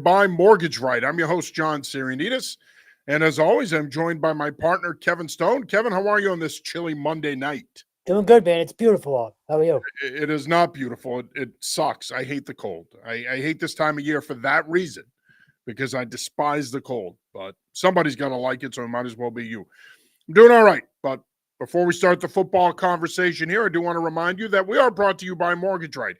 by Mortgage Right. I'm your host, John Sarianides. And as always, I'm joined by my partner, Kevin Stone. Kevin, how are you on this chilly Monday night? Doing good, man. It's beautiful out. How are you? It is not beautiful. It sucks. I hate the cold. I hate this time of year for that reason, because I despise the cold. But somebody's got to like it, so it might as well be you. I'm doing all right. But before we start the football conversation here, I do want to remind you that we are brought to you by Mortgage Right.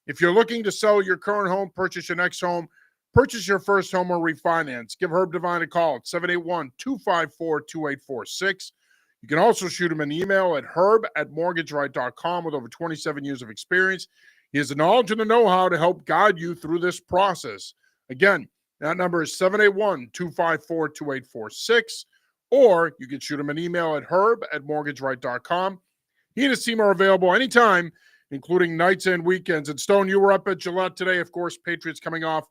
If you're looking to sell your current home, purchase your next home, purchase your first home, or refinance, give Herb Devine a call at 781-254-2846. You can also shoot him an email at herb@mortgageright.com. With over 27 years of experience, he has the knowledge and the know-how to help guide you through this process. Again, that number is 781-254-2846, or you can shoot him an email at herb@mortgageright.com. He and his team are available anytime, including nights and weekends. And Stone, you were up at Gillette today. Of course, Patriots coming off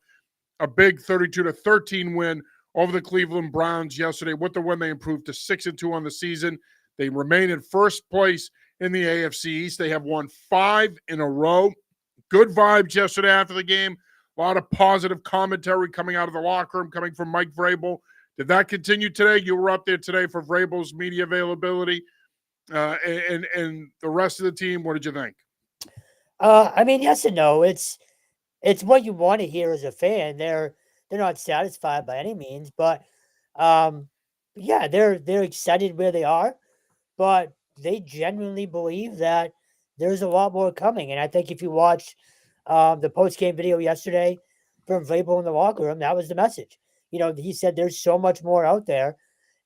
a big 32-13 win over the Cleveland Browns yesterday. With the win, they improved to 6-2 on the season. They remain in first place in the AFC East. They have won 5 in a row. Good vibes yesterday after the game. A lot of positive commentary coming out of the locker room, coming from Mike Vrabel. Did that continue today? You were up there today for Vrabel's media availability. And the rest of the team, what did you think? Yes and no. It's what you want to hear as a fan. They're not satisfied by any means, but yeah, they're excited where they are, but they genuinely believe that there's a lot more coming. And I think if you watched the post game video yesterday from Vrabel in the locker room, that was the message. He said there's so much more out there,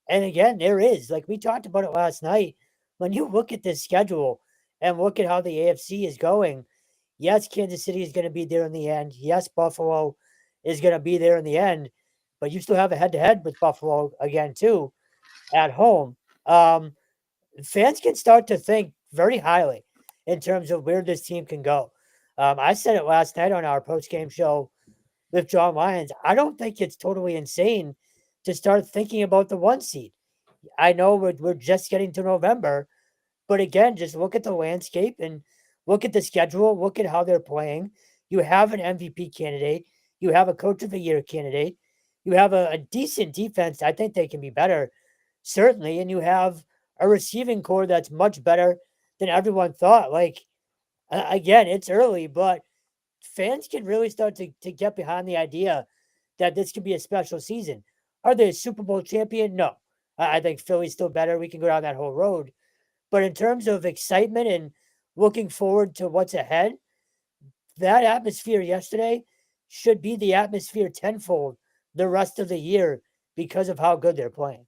and again, there is. Like we talked about it last night. When you look at this schedule and look at how the AFC is going. Yes, Kansas City is going to be there in the end. Yes, Buffalo is going to be there in the end, but you still have a head-to-head with Buffalo again, too, at home. Fans can start to think very highly in terms of where this team can go. I said it last night on our post-game show with John Lyons. I don't think it's totally insane to start thinking about the 1 seed. I know we're just getting to November, but again, just look at the landscape and look at the schedule. Look at how they're playing. You have an MVP candidate. You have a Coach of the Year candidate. You have a decent defense. I think they can be better, certainly. And you have a receiving core that's much better than everyone thought. Again, it's early, but fans can really start to get behind the idea that this could be a special season. Are they a Super Bowl champion? No. I think Philly's still better. We can go down that whole road. But in terms of excitement and looking forward to what's ahead, that atmosphere yesterday should be the atmosphere tenfold the rest of the year because of how good they're playing.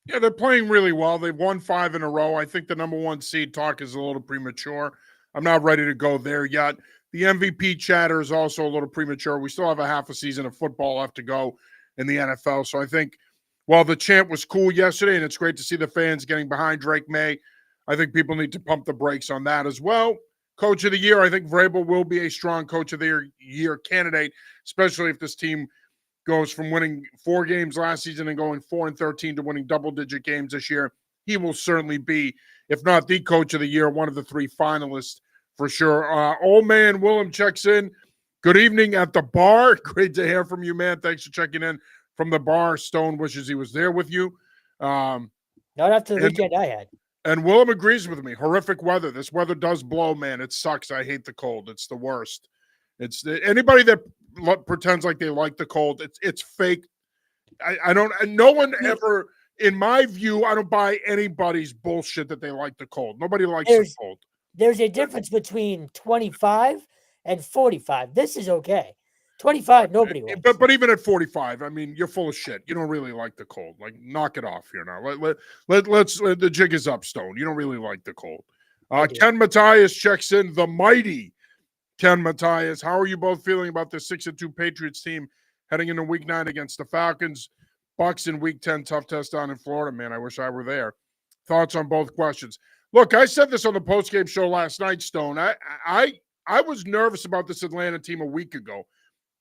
Yeah, they're playing really well. They've won 5 in a row. I think the number 1 seed talk is a little premature. I'm not ready to go there yet. The MVP chatter is also a little premature. We still have a half a season of football left to go in the NFL. So I think while the chant was cool yesterday, and it's great to see the fans getting behind Drake May, I think people need to pump the brakes on that as well. Coach of the Year, I think Vrabel will be a strong Coach of the Year candidate, especially if this team goes from winning 4 games last season and going 4-13 to winning double-digit games this year. He will certainly be, if not the Coach of the Year, one of the 3 finalists for sure. Old man Willem checks in. Good evening at the bar. Great to hear from you, man. Thanks for checking in from the bar. Stone wishes he was there with you. Not after the weekend I had. And Willem agrees with me. Horrific weather. This weather does blow, man. It sucks. I hate the cold. It's the worst. Anybody that pretends like they like the cold, it's fake. I don't. And no one ever, in my view, I don't buy anybody's bullshit that they like the cold. Nobody likes the cold. There's a difference between 25 and 45. This is okay. 25, nobody likes. But even at 45, I mean, you're full of shit. You don't really like the cold. Like, knock it off here now. Let's the jig is up, Stone. You don't really like the cold. Ken Matthias checks in. The mighty Ken Matthias. How are you both feeling about the 6-2 Patriots team heading into Week 9 against the Falcons? Bucks in Week 10, tough test down in Florida, man. I wish I were there. Thoughts on both questions? Look, I said this on the postgame show last night, Stone. I was nervous about this Atlanta team a week ago.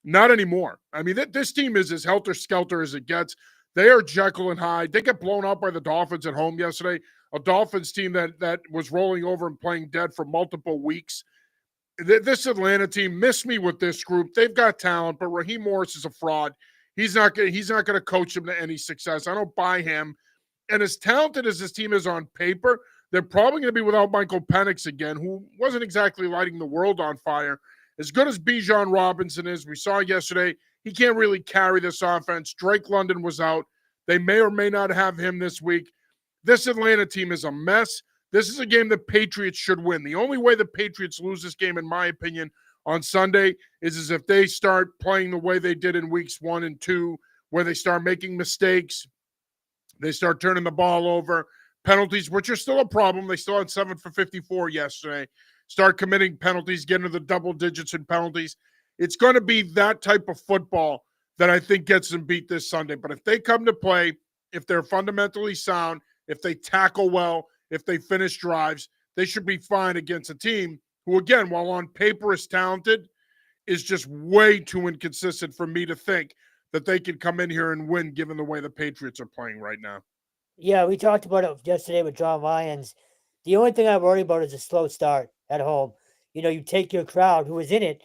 Not anymore. I mean, this team is as helter-skelter as it gets. They are Jekyll and Hyde. They get blown out by the Dolphins at home yesterday, a Dolphins team that was rolling over and playing dead for multiple weeks. this Atlanta team missed me with this group. They've got talent, but Raheem Morris is a fraud. He's not gonna coach them to any success. I don't buy him. And as talented as this team is on paper, they're probably going to be without Michael Penix again, who wasn't exactly lighting the world on fire. As good as Bijan Robinson is, we saw yesterday, he can't really carry this offense. Drake London was out. They may or may not have him this week. This Atlanta team is a mess. This is a game the Patriots should win. The only way the Patriots lose this game, in my opinion, on Sunday is if they start playing the way they did in weeks 1 and 2, where they start making mistakes. They start turning the ball over. Penalties, which are still a problem. They still had 7 for 54 yesterday. Start committing penalties, getting to the double digits in penalties. It's going to be that type of football that I think gets them beat this Sunday. But if they come to play, if they're fundamentally sound, if they tackle well, if they finish drives, they should be fine against a team who, again, while on paper is talented, is just way too inconsistent for me to think that they can come in here and win given the way the Patriots are playing right now. Yeah, we talked about it yesterday with John Lyons. The only thing I worry about is a slow start at home. You take your crowd who is in it,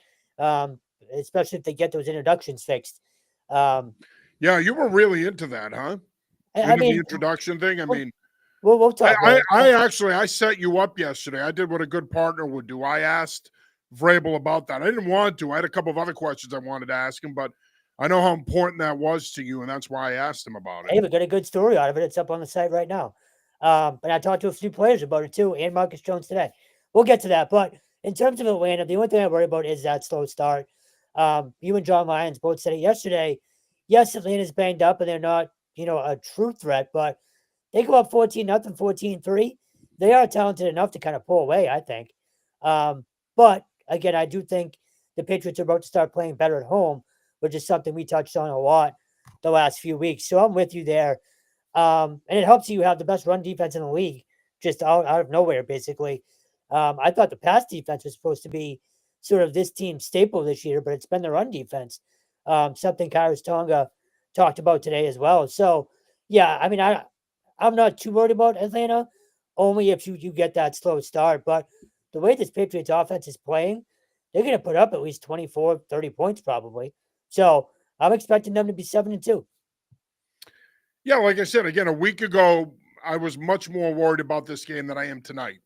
especially if they get those introductions fixed. Yeah, you were really into that, huh? I Into the mean, introduction thing. I mean, we'll talk about it. I set you up yesterday. I did what a good partner would do. I asked Vrabel about that. I didn't want to. I had a couple of other questions I wanted to ask him, but I know how important that was to you, and that's why I asked him about it. Hey, we got a good story out of it. It's up on the site right now. And I talked to a few players about it too, and Marcus Jones today. We'll get to that. But in terms of Atlanta, the only thing I worry about is that slow start. You and John Lyons both said it yesterday. Yes, Atlanta's banged up and they're not, a true threat, but they go up 14-0, 14-3. They are talented enough to kind of pull away, I think. But again, I do think the Patriots are about to start playing better at home, which is something we touched on a lot the last few weeks. So I'm with you there. And it helps you have the best run defense in the league, just out of nowhere, basically. I thought the pass defense was supposed to be sort of this team's staple this year, but it's been the run defense. Something Kairos Tonga talked about today as well. So, yeah, I mean, I'm not too worried about Atlanta, only if you get that slow start. But the way this Patriots offense is playing, they're going to put up at least 24, 30 points probably. So I'm expecting them to be 7-2. Yeah, like I said, again, a week ago, I was much more worried about this game than I am tonight.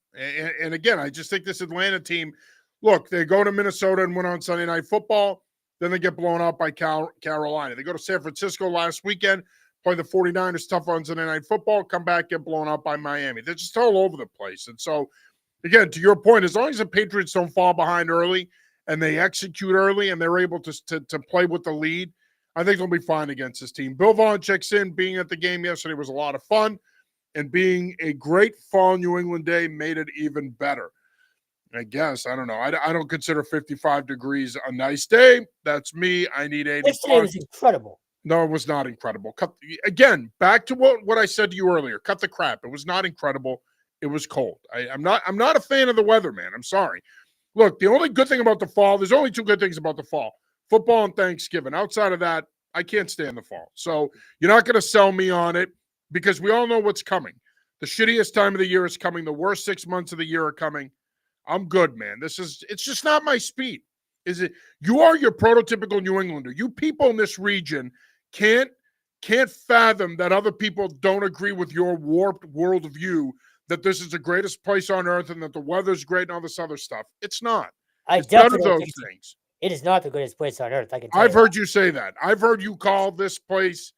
And again, I just think this Atlanta team, look, they go to Minnesota and win on Sunday Night Football. Then they get blown out by Carolina. They go to San Francisco last weekend, play the 49ers tough on Sunday Night Football, come back, get blown out by Miami. They're just all over the place. And so, again, to your point, as long as the Patriots don't fall behind early and they execute early and they're able to play with the lead, I think they'll be fine against this team. Bill Vaughn checks in. Being at the game yesterday was a lot of fun, and being a great fall New England day made it even better. I guess. I don't know. I don't consider 55 degrees a nice day. That's me. I need 80. Yesterday was incredible. No, it was not incredible. Again, back to what I said to you earlier. Cut the crap. It was not incredible. It was cold. I'm not a fan of the weather, man. I'm sorry. Look, the only good thing about the fall, there's only two good things about the fall. Football and Thanksgiving. Outside of that, I can't stand the fall. So you're not going to sell me on it because we all know what's coming. The shittiest time of the year is coming. The worst 6 months of the year are coming. I'm good, man. It's just not my speed. Is it? You are your prototypical New Englander. You people in this region can't fathom that other people don't agree with your warped worldview that this is the greatest place on earth and that the weather's great and all this other stuff. It's not. It's none of those things. It is not the greatest place on earth. I can tell I've heard you say that. I've heard you call this place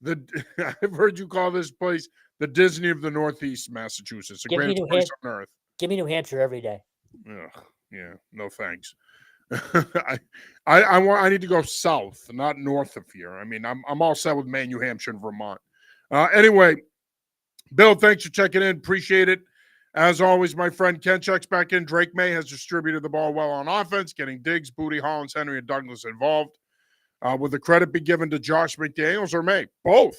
I've heard you call this place the Disney of the Northeast Massachusetts, the greatest place on earth. Give me New Hampshire every day. Ugh, yeah, no thanks. I need to go south, not north of here. I mean, I'm all set with Maine, New Hampshire, and Vermont. Anyway, Bill, thanks for checking in. Appreciate it. As always, my friend Ken checks back in. Drake May has distributed the ball well on offense, getting Diggs, Booty, Hollins, Henry, and Douglas involved. Would the credit be given to Josh McDaniels or May? Both.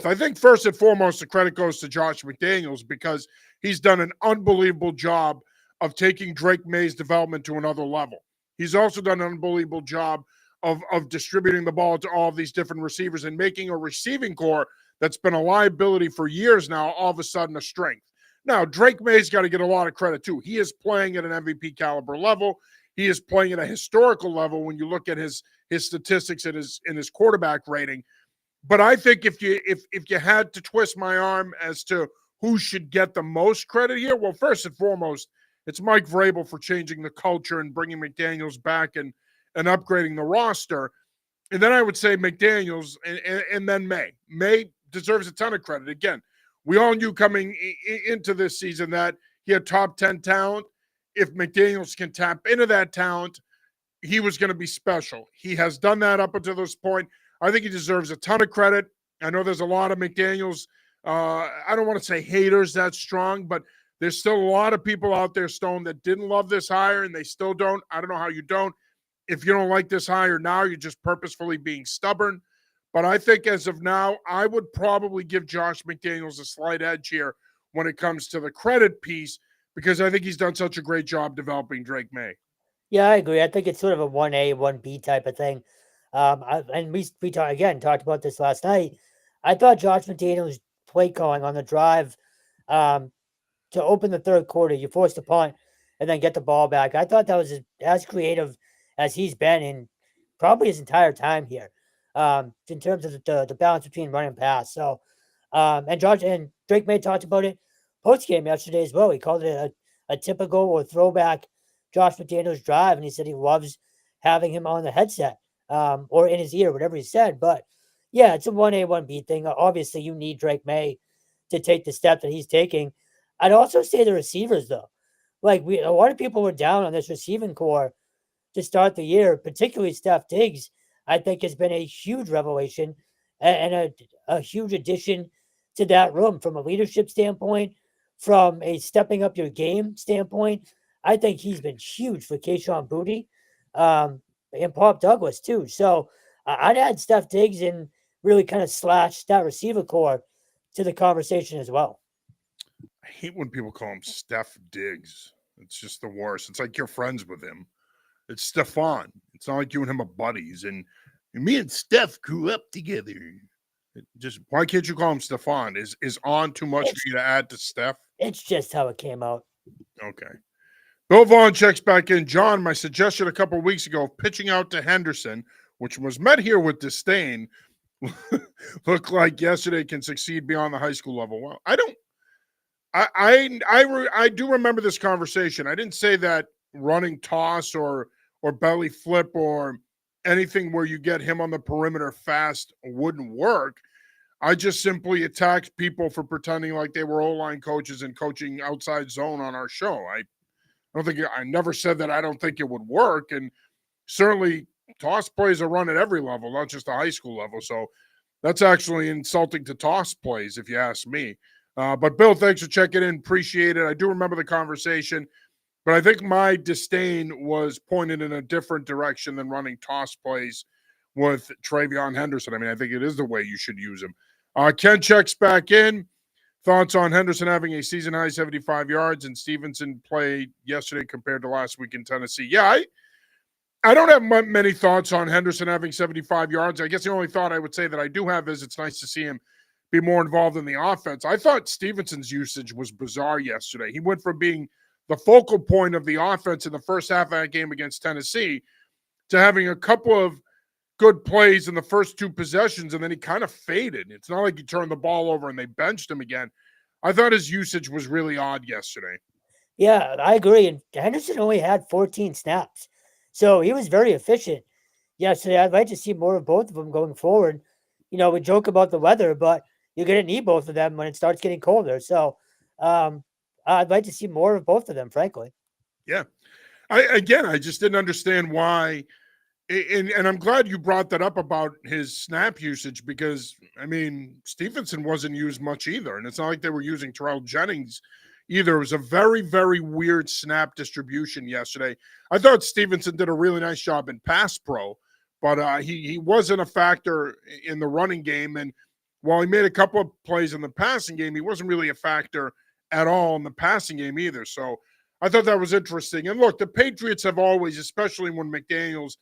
I think first and foremost, the credit goes to Josh McDaniels because he's done an unbelievable job of taking Drake May's development to another level. He's also done an unbelievable job of distributing the ball to all of these different receivers and making a receiving core that's been a liability for years now all of a sudden a strength. Now, Drake May's got to get a lot of credit too. He is playing at an MVP caliber level. He is playing at a historical level when you look at his statistics and his quarterback rating. But I think if you had to twist my arm as to who should get the most credit here, well, first and foremost, it's Mike Vrabel for changing the culture and bringing McDaniels back and upgrading the roster. And then I would say McDaniels and then May. May deserves a ton of credit. Again, we all knew coming into this season that he had top 10 talent. If McDaniels can tap into that talent, he was going to be special. He has done that up until this point. I think he deserves a ton of credit. I know there's a lot of McDaniels. I don't want to say haters that strong, but there's still a lot of people out there, Stone, that didn't love this hire, and they still don't. I don't know how you don't. If you don't like this hire now, you're just purposefully being stubborn. But I think as of now, I would probably give Josh McDaniels a slight edge here when it comes to the credit piece, because I think he's done such a great job developing Drake May. Yeah, I agree. I think it's sort of a 1A, 1B type of thing. And we talked about this last night. I thought Josh McDaniels' play calling on the drive to open the third quarter, you forced a punt and then get the ball back. I thought that was as creative as he's been in probably his entire time here, in terms of the balance between run and pass. So, and Drake May talked about it post game yesterday as well. He called it a typical or throwback Josh McDaniels drive, and he said he loves having him on the headset or in his ear, whatever he said. But yeah, it's a 1A, 1B thing. Obviously, you need Drake May to take the step that he's taking. I'd also say the receivers, though. Like, a lot of people were down on this receiving core to start the year, particularly Steph Diggs, I think has been a huge revelation and a huge addition to that room from a leadership standpoint, from a stepping up your game standpoint. I think he's been huge for Kayshon Boutte and Pop Douglas, too. So I'd add Steph Diggs and really kind of slash that receiver core to the conversation as well. I hate when people call him Steph Diggs. It's just the worst. It's like you're friends with him. It's Stefan. It's not like you and him are buddies. And me and Steph grew up together. Why can't you call him Stefan? Is on too much for you to add to Steph? It's just how it came out. Okay. Bill Vaughn checks back in. John, my suggestion a couple of weeks ago of pitching out to Henderson, which was met here with disdain, looked like yesterday can succeed beyond the high school level. Well, I do remember this conversation. I didn't say that running toss or belly flip or anything where you get him on the perimeter fast wouldn't work. I just simply attacked people for pretending like they were O-line coaches and coaching outside zone on our show. I never said that I don't think it would work. And certainly toss plays are run at every level, not just the high school level. So that's actually insulting to toss plays, if you ask me. But Bill, thanks for checking in. Appreciate it. I do remember the conversation, but I think my disdain was pointed in a different direction than running toss plays with Travion Henderson. I mean, I think it is the way you should use him. Ken checks back in. Thoughts on Henderson having a season-high 75 yards and Stevenson played yesterday compared to last week in Tennessee? Yeah, I don't have many thoughts on Henderson having 75 yards. I guess the only thought I would say that I do have is it's nice to see him be more involved in the offense. I thought Stevenson's usage was bizarre yesterday. He went from being the focal point of the offense in the first half of that game against Tennessee to having a couple of good plays in the first two possessions, and then he kind of faded. It's not like he turned the ball over and they benched him again. I thought his usage was really odd yesterday. Yeah, I agree. And Henderson only had 14 snaps. So he was very efficient yesterday. I'd like to see more of both of them going forward. You know, we joke about the weather, but you're going to need both of them when it starts getting colder. So I'd like to see more of both of them, frankly. Yeah. I just didn't understand why. And I'm glad you brought that up about his snap usage because, I mean, Stevenson wasn't used much either. And it's not like they were using Terrell Jennings either. It was a very, very weird snap distribution yesterday. I thought Stevenson did a really nice job in pass pro, but he wasn't a factor in the running game. And while he made a couple of plays in the passing game, he wasn't really a factor at all in the passing game either. So I thought that was interesting. And look, the Patriots have always, especially when McDaniels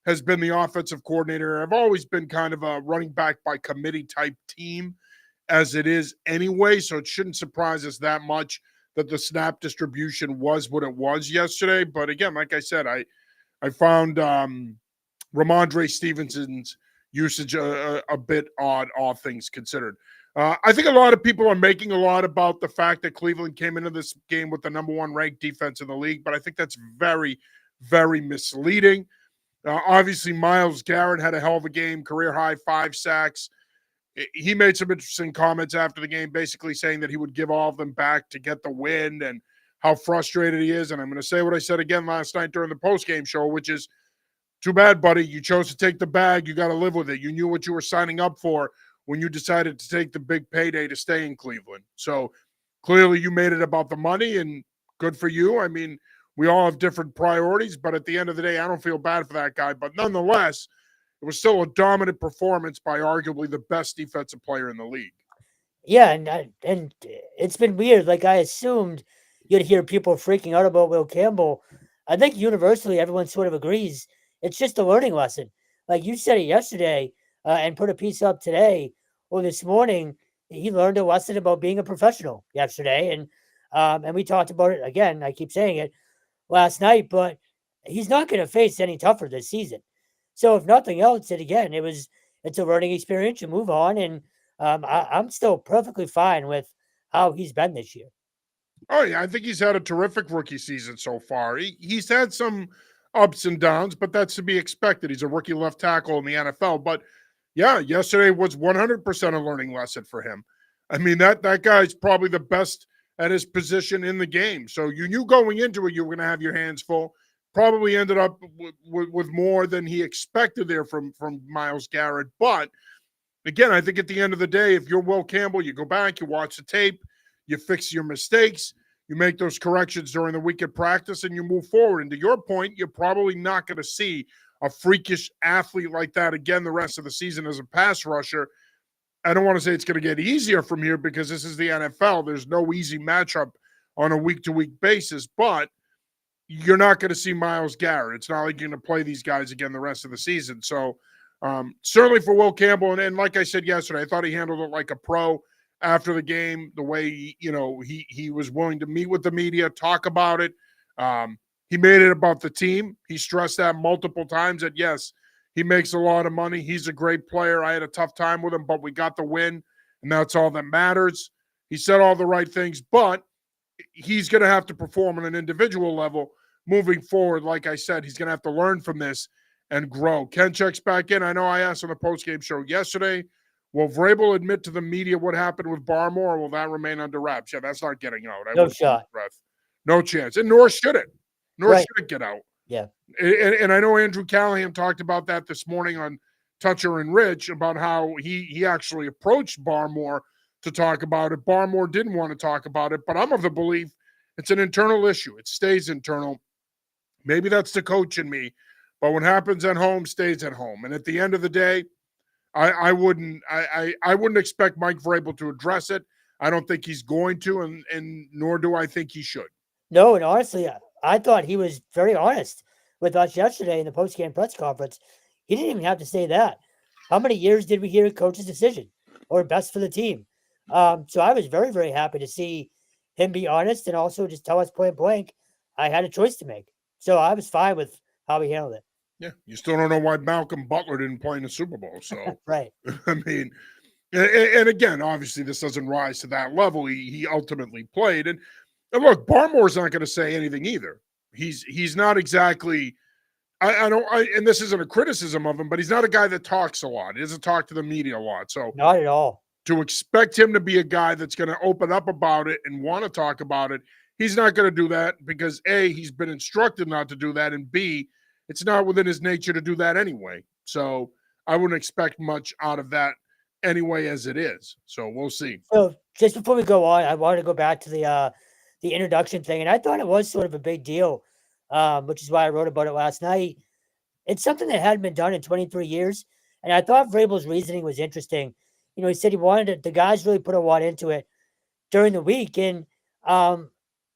has been the offensive coordinator, have always been kind of a running back by committee type team. as it is anyway. So it shouldn't surprise us that much that the snap distribution was what it was yesterday. But again, like I said, I found Ramondre Stevenson's usage a bit odd, all things considered. I think a lot of people are making a lot about the fact that Cleveland came into this game with the number one ranked defense in the league, but I think that's very, very misleading. Obviously, Myles Garrett had a hell of a game, career high 5 sacks. He made some interesting comments after the game, basically saying that he would give all of them back to get the win and how frustrated he is. And I'm going to say what I said again last night during the post-game show, which is, too bad, buddy. You chose to take the bag. You got to live with it. You knew what you were signing up for when you decided to take the big payday to stay in Cleveland. So clearly you made it about the money, and good for you. I mean, we all have different priorities, but at the end of the day, I don't feel bad for that guy. But nonetheless, it was still a dominant performance by arguably the best defensive player in the league. Yeah, and it's been weird. Like, I assumed you'd hear people freaking out about Will Campbell. I think universally everyone sort of agrees it's just a learning lesson. Like you said it yesterday, and put a piece up today or this morning. He learned a lesson about being a professional yesterday, and we talked about it again. I keep saying it last night, but he's not going to face any tougher this season. So if nothing else, it's a learning experience. You move on, and I'm still perfectly fine with how he's been this year. Oh, yeah. I think he's had a terrific rookie season so far. He's had some ups and downs, but that's to be expected. He's a rookie left tackle in the NFL. But yeah, yesterday was 100% a learning lesson for him. I mean, that guy's probably the best at his position in the game. So you knew going into it you were going to have your hands full. Probably ended up with more than he expected there from Myles Garrett. But again, I think at the end of the day, if you're Will Campbell, you go back, you watch the tape, you fix your mistakes, you make those corrections during the week of practice, and you move forward. And to your point, you're probably not going to see a freakish athlete like that again the rest of the season as a pass rusher. I don't want to say it's going to get easier from here because this is the NFL. There's no easy matchup on a week-to-week basis, but you're not going to see Myles Garrett. It's not like you're going to play these guys again the rest of the season. So certainly for Will Campbell, and like I said yesterday, I thought he handled it like a pro after the game, the way, he was willing to meet with the media, talk about it. He made it about the team. He stressed that multiple times that, yes, he makes a lot of money. He's a great player. I had a tough time with him, but we got the win, and that's all that matters. He said all the right things, but he's going to have to perform on an individual level moving forward. Like I said, he's going to have to learn from this and grow. Ken checks back in. I know I asked on the postgame show yesterday, will Vrabel admit to the media what happened with Barmore, or will that remain under wraps? Yeah, that's not getting out. No shot. No chance. And nor should it. Should it get out. Yeah. And I know Andrew Callahan talked about that this morning on Toucher and Rich about how he actually approached Barmore to talk about it. Barmore didn't want to talk about it, but I'm of the belief it's an internal issue. It stays internal. Maybe that's the coach in me, but what happens at home stays at home. And at the end of the day, I wouldn't expect Mike Vrabel to address it. I don't think he's going to, and nor do I think he should. No, and honestly, I thought he was very honest with us yesterday in the post-game press conference. He didn't even have to say that. How many years did we hear a coach's decision or best for the team? So I was very, very happy to see him be honest and also just tell us point blank, I had a choice to make. So I was fine with how he handled it. Yeah, you still don't know why Malcolm Butler didn't play in the Super Bowl. So, right. I mean, and again, obviously this doesn't rise to that level. He ultimately played. And look, Barmore's not going to say anything either. He's not exactly and this isn't a criticism of him, but he's not a guy that talks a lot. He doesn't talk to the media a lot. So not at all. To expect him to be a guy that's going to open up about it and want to talk about it, he's not going to do that because A, he's been instructed not to do that, and B, it's not within his nature to do that anyway. So I wouldn't expect much out of that anyway as it is. So we'll see. So just before we go on, I wanted to go back to the introduction thing, and I thought it was sort of a big deal, which is why I wrote about it last night. It's something that hadn't been done in 23 years, and I thought Vrabel's reasoning was interesting. He said he wanted the guys really put a lot into it during the week, and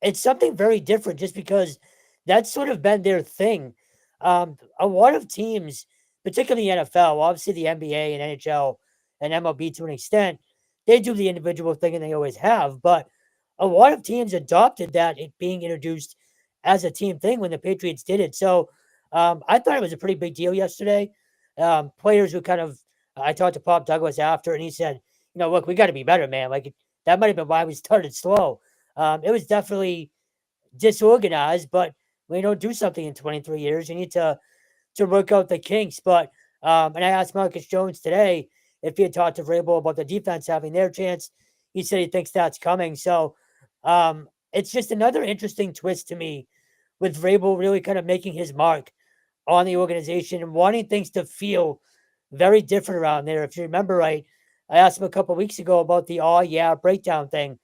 it's something very different just because that's sort of been their thing. A lot of teams, particularly the NFL, obviously the NBA and NHL and MLB to an extent, they do the individual thing and they always have. But a lot of teams adopted that it being introduced as a team thing when the Patriots did it. So I thought it was a pretty big deal yesterday. Players who kind of, I talked to Pop Douglas after, and he said, look, we got to be better, man. Like that might have been why we started slow. It was definitely disorganized, but when you don't do something in 23 years, you need to work out the kinks. But and I asked Marcus Jones today if he had talked to Vrabel about the defense having their chance. He said he thinks that's coming. So it's just another interesting twist to me with Vrabel really kind of making his mark on the organization and wanting things to feel very different around there. If you remember right, I asked him a couple of weeks ago about the all yeah breakdown thing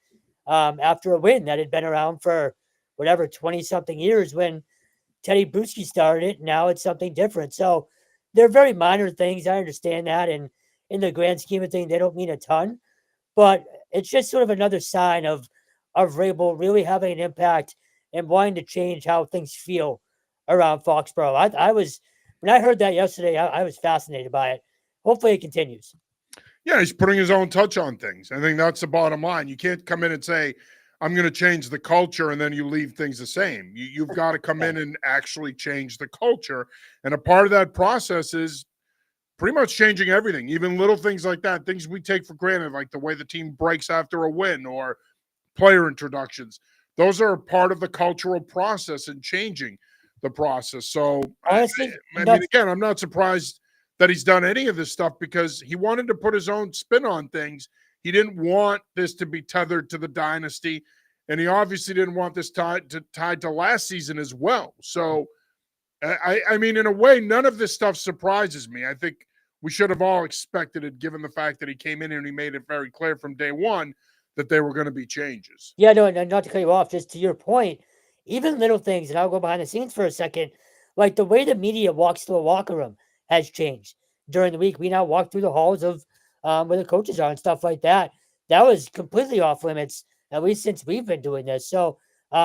after a win that had been around for whatever 20 something years when Teddy Bruschi started it. Now it's something different. So they're very minor things. I understand that. And in the grand scheme of things, they don't mean a ton. But it's just sort of another sign of Vrabel really having an impact and wanting to change how things feel around Foxborough. I was when I heard that yesterday, I was fascinated by it. Hopefully it continues. Yeah, he's putting his own touch on things. I think that's the bottom line. You can't come in and say, I'm going to change the culture, and then you leave things the same. You've got to come in and actually change the culture. And a part of that process is pretty much changing everything, even little things like that, things we take for granted, like the way the team breaks after a win or player introductions. Those are part of the cultural process and changing the process. So, Honestly, I mean, again, I'm not surprised that he's done any of this stuff because he wanted to put his own spin on things. He didn't want this to be tethered to the dynasty, and he obviously didn't want this tied to last season as well. So, I mean, in a way, none of this stuff surprises me. I think we should have all expected it, given the fact that he came in and he made it very clear from day one that there were going to be changes. yeah, no, not to cut you off, just to your point, even little things, and I'll go behind the scenes for a second, like the way the media walks to the locker room has changed during the week. We now walk through the halls of where the coaches are and stuff like that. That was completely off limits, at least since we've been doing this. So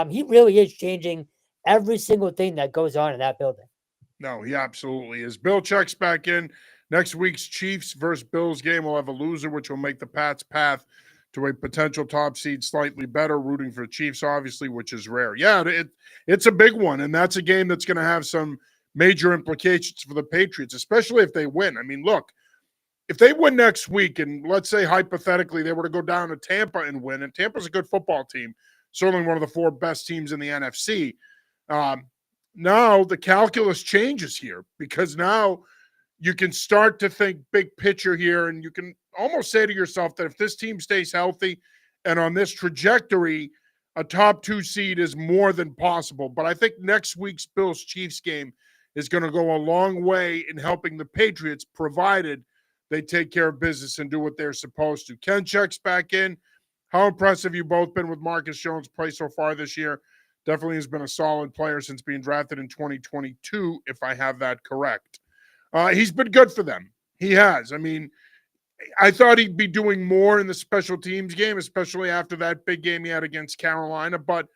he really is changing every single thing that goes on in that building. No, he absolutely is. Bill checks back in. Next week's Chiefs versus Bills game will have a loser, which will make the Pats' path to a potential top seed slightly better. Rooting for the Chiefs, obviously, which is rare. Yeah, it's a big one, and that's a game that's going to have some major implications for the Patriots, especially if they win. I mean, look, if they win next week, and let's say hypothetically they were to go down to Tampa and win, and Tampa's a good football team, certainly one of the four best teams in the NFC. Now the calculus changes here because now you can start to think big picture here, and you can almost say to yourself that if this team stays healthy and on this trajectory, a top 2 seed is more than possible. But I think next week's Bills-Chiefs game is going to go a long way in helping the Patriots, provided they take care of business and do what they're supposed to. Ken checks back in. How impressive you both been with Marcus Jones' play so far this year? Definitely has been a solid player since being drafted in 2022, if I have that correct. He's been good for them. He has. I mean, I thought he'd be doing more in the special teams game, especially after that big game he had against Carolina. But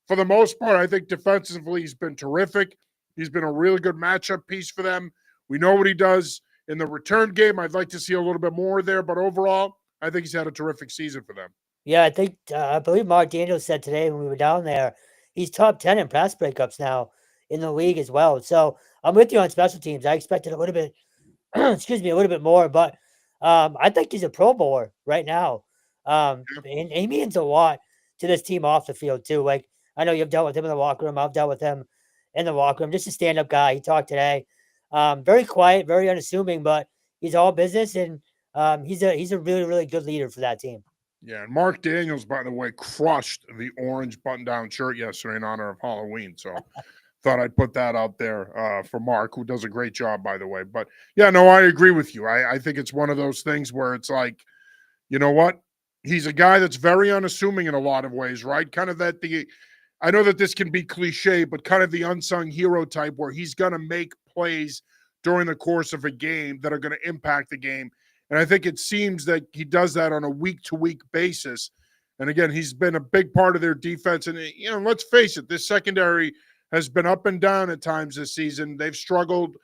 for the most part, I think defensively he's been terrific. He's been a really good matchup piece for them. We know what he does in the return game. I'd like to see a little bit more there. But overall, I think he's had a terrific season for them. Yeah, I believe Mark Daniels said today when we were down there, he's top 10 in pass breakups now in the league as well. So I'm with you on special teams. I expected a little bit, excuse me, a little bit more, but I think he's a Pro Bowler right now. And he means a lot to this team off the field too. Like I know you've dealt with him in the locker room. I've dealt with him in the locker room. Just a stand-up guy. He talked today. Very quiet, very unassuming, but he's all business, and he's a really, really good leader for that team. Yeah, and Mark Daniels, by the way, crushed the orange button-down shirt yesterday in honor of Halloween. So thought I'd put that out there for Mark, who does a great job, by the way. But yeah, no, I agree with you. I think it's one of those things where it's like, you know what? He's a guy that's very unassuming in a lot of ways, right? Kind of I know that this can be cliche, but kind of the unsung hero type where he's going to make plays during the course of a game that are going to impact the game. And I think it seems that he does that on a week-to-week basis. And again, he's been a big part of their defense. And, let's face it, this secondary has been up and down at times this season. They've struggled.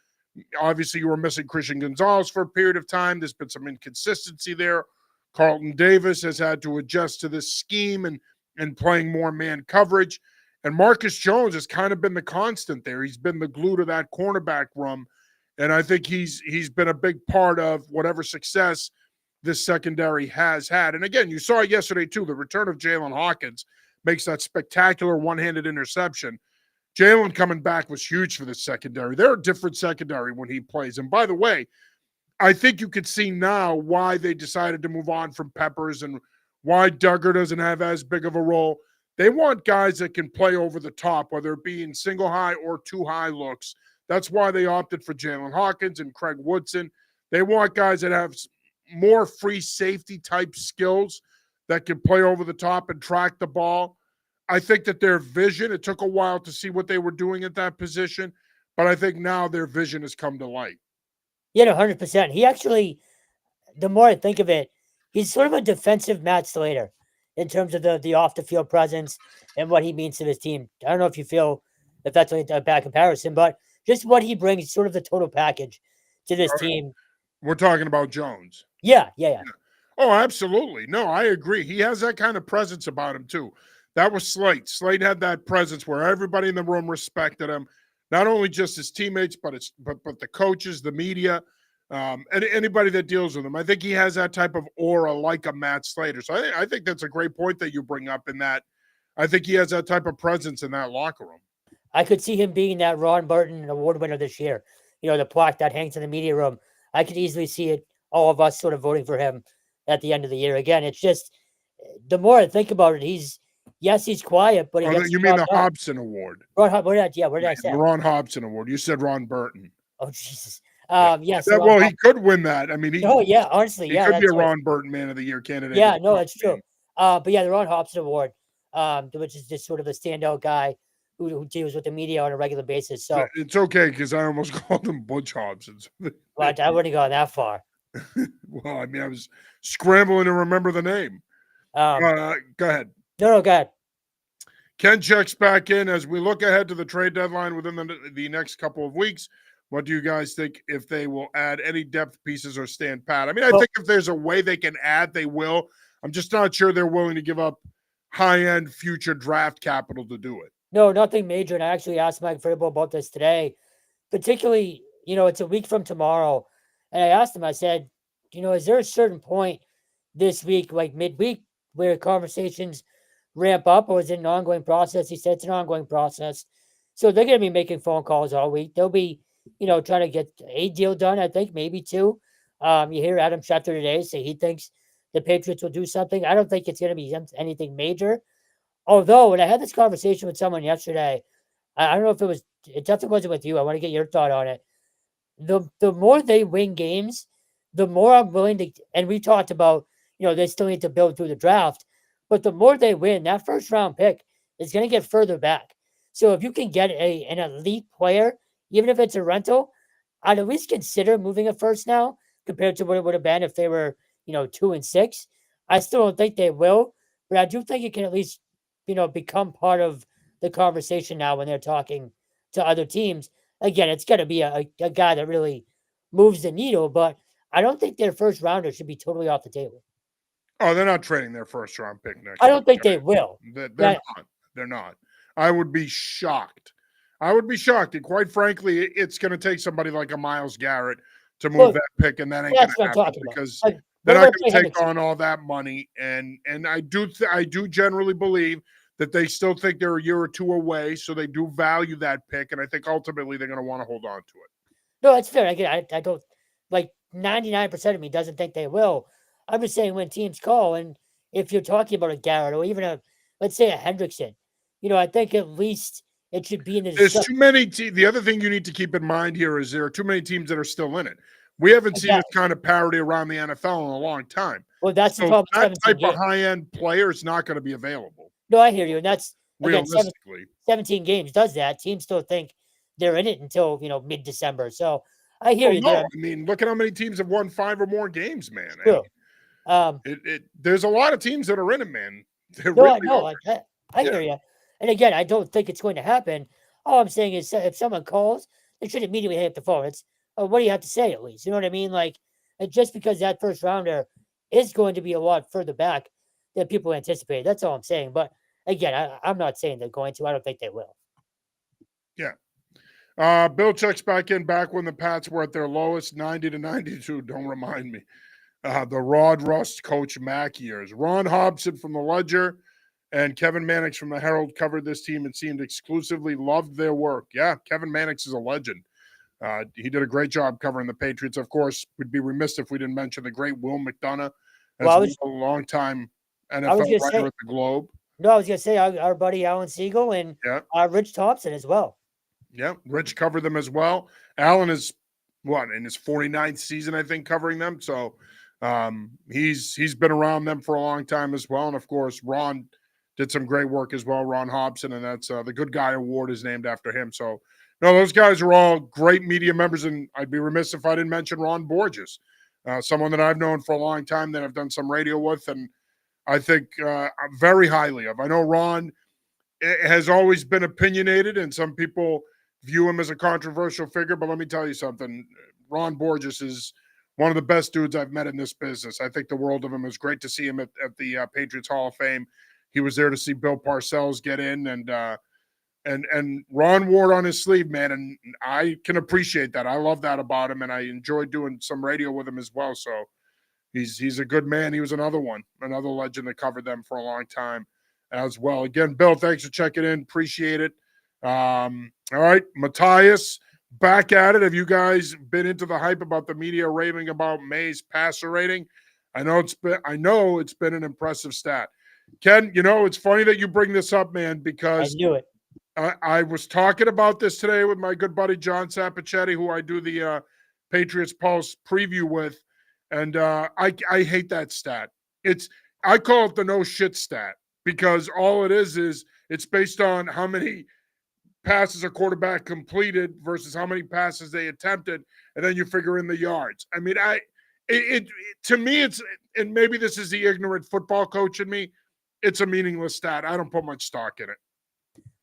Obviously, you were missing Christian Gonzalez for a period of time. There's been some inconsistency there. Carlton Davis has had to adjust to this scheme and playing more man coverage. And Marcus Jones has kind of been the constant there. He's been the glue to that cornerback room. And I think he's been a big part of whatever success this secondary has had. And again, you saw it yesterday too. The return of Jalen Hawkins makes that spectacular one-handed interception. Jalen coming back was huge for the secondary. They're a different secondary when he plays. And by the way, I think you could see now why they decided to move on from Peppers and why Duggar doesn't have as big of a role. They want guys that can play over the top, whether it be in single high or two high looks. That's why they opted for Jalen Hawkins and Craig Woodson. They want guys that have more free safety type skills that can play over the top and track the ball. I think that their vision, it took a while to see what they were doing at that position, but I think now their vision has come to light. Yeah, 100%. He actually, the more I think of it, he's sort of a defensive Matt Slater in terms of the off the field presence and what he means to his team. I don't know if you feel if that's a bad comparison, but just what he brings, sort of the total package to this team. We're talking about Jones. Yeah. Oh, absolutely. No, I agree. He has that kind of presence about him too. That was Slate. Slate had that presence where everybody in the room respected him, not only just his teammates, but the coaches, the media, and anybody that deals with him. I think he has that type of aura like a Matt Slater. So I think that's a great point that you bring up in that. I think he has that type of presence in that locker room. I could see him being that Ron Burton Award winner this year. You know, the plaque that hangs in the media room. I could easily see it, all of us sort of voting for him at the end of the year. Again, it's just, the more I think about it, he's quiet, but he gets you mean the Hobson Award? What did I say? The Ron Hobson Award. You said Ron Burton. Oh, Jesus. Yes. Well, he could win that. I mean, honestly, he could be a Ron Burton Man of the Year candidate. Yeah, no, that's true. But yeah, the Ron Hobson Award, which is just sort of a standout guy who deals with the media on a regular basis. So it's okay because I almost called him Butch Hobson. But I wouldn't go that far. Well, I mean, I was scrambling to remember the name. Go ahead. No, go ahead. Ken checks back in as we look ahead to the trade deadline within the next couple of weeks. What do you guys think if they will add any depth pieces or stand pat? I mean, I think if there's a way they can add, they will. I'm just not sure they're willing to give up high-end future draft capital to do it. No, nothing major. And I actually asked Mike Vrabel about this today. Particularly, it's a week from tomorrow. And I asked him, I said, is there a certain point this week, like midweek, where conversations ramp up, or is it an ongoing process? He said it's an ongoing process. So they're going to be making phone calls all week. They'll be, trying to get a deal done, I think, maybe two. You hear Adam Schefter today say he thinks the Patriots will do something. I don't think it's going to be anything major. Although, when I had this conversation with someone yesterday, I don't know if it definitely wasn't with you. I want to get your thought on it. The more they win games, the more I'm willing to, and we talked about, they still need to build through the draft, but the more they win, that first round pick is going to get further back. So if you can get an elite player, even if it's a rental, I'd at least consider moving a first now compared to what it would have been if they were, 2 and 6. I still don't think they will, but I do think it can at least, become part of the conversation now when they're talking to other teams. Again, it's got to be a guy that really moves the needle, but I don't think their first rounder should be totally off the table. Oh, they're not trading their first round pick next year. I don't think they will. They're not. They're not. I would be shocked. And quite frankly, it's going to take somebody like a Myles Garrett to move that pick, and that ain't going to happen because they're not going to take on all that money. And I do generally believe that they still think they're a year or two away, so they do value that pick, and I think ultimately they're going to want to hold on to it. No, it's fair. I don't, like 99% of me doesn't think they will. I'm just saying when teams call, and if you're talking about a Garrett or even let's say a Hendrickson, I think at least it should be in the There's too many. The other thing you need to keep in mind here is there are too many teams that are still in it. We haven't seen this kind of parity around the NFL in a long time. Well, that's the problem. That type of high-end player is not going to be available. No, I hear you. And that's, again, realistically, 17 games does that. Teams still think they're in it until, mid-December. So I hear you. No, I mean, look at how many teams have won 5 or more games, man. True. There's a lot of teams that are in it, man. I hear you. And again, I don't think it's going to happen. All I'm saying is if someone calls, they should immediately hang up the phone. It's, what do you have to say at least? You know what I mean? Like, just because that first rounder is going to be a lot further back than people anticipate. That's all I'm saying. But again, I'm not saying they're going to. I don't think they will. Yeah. Bill checks back in back when the Pats were at their lowest, 90 to 92. Don't remind me. The Rod Rust coach Mack years. Ron Hobson from the Ledger and Kevin Mannix from the Herald covered this team and seemed exclusively loved their work. Yeah, Kevin Mannix is a legend. He did a great job covering the Patriots. Of course, we'd be remiss if we didn't mention the great Will McDonough as Well, a longtime I was NFL going to writer say, at the Globe. no, I was going to say our buddy Alan Siegel and Yeah. Rich Thompson as well. Yeah, Rich covered them as well. Alan is in his 49th season, I think, covering them. So he's been around them for a long time as well. And of course, Ron did some great work as well, Ron Hobson, and that's the Good Guy Award is named after him. So no, those guys are all great media members, and I'd be remiss if I didn't mention Ron Borges, someone that I've known for a long time that I've done some radio with, and I think very highly of. I know Ron has always been opinionated, and some people view him as a controversial figure, but let me tell you something. Ron Borges is one of the best dudes I've met in this business. I think the world of him. It was great to see him at the Patriots Hall of Fame. He was there to see Bill Parcells get in, and Ron wore it on his sleeve, man, and I can appreciate that. I love that about him, and I enjoyed doing some radio with him as well. So he's a good man. He was another legend that covered them for a long time as well. Again, Bill, thanks for checking in. Appreciate it. All right, Matthias, back at it. Have you guys been into the hype about the media raving about May's passer rating? I know it's been an impressive stat. Ken, it's funny that you bring this up, man, because I knew it. I was talking about this today with my good buddy John Sapichetti, who I do the Patriots Pulse preview with, and I hate that stat. I call it the no shit stat because all it is it's based on how many passes a quarterback completed versus how many passes they attempted, and then you figure in the yards. I mean, to me, it's, and maybe this is the ignorant football coach in me, it's a meaningless stat. I don't put much stock in it.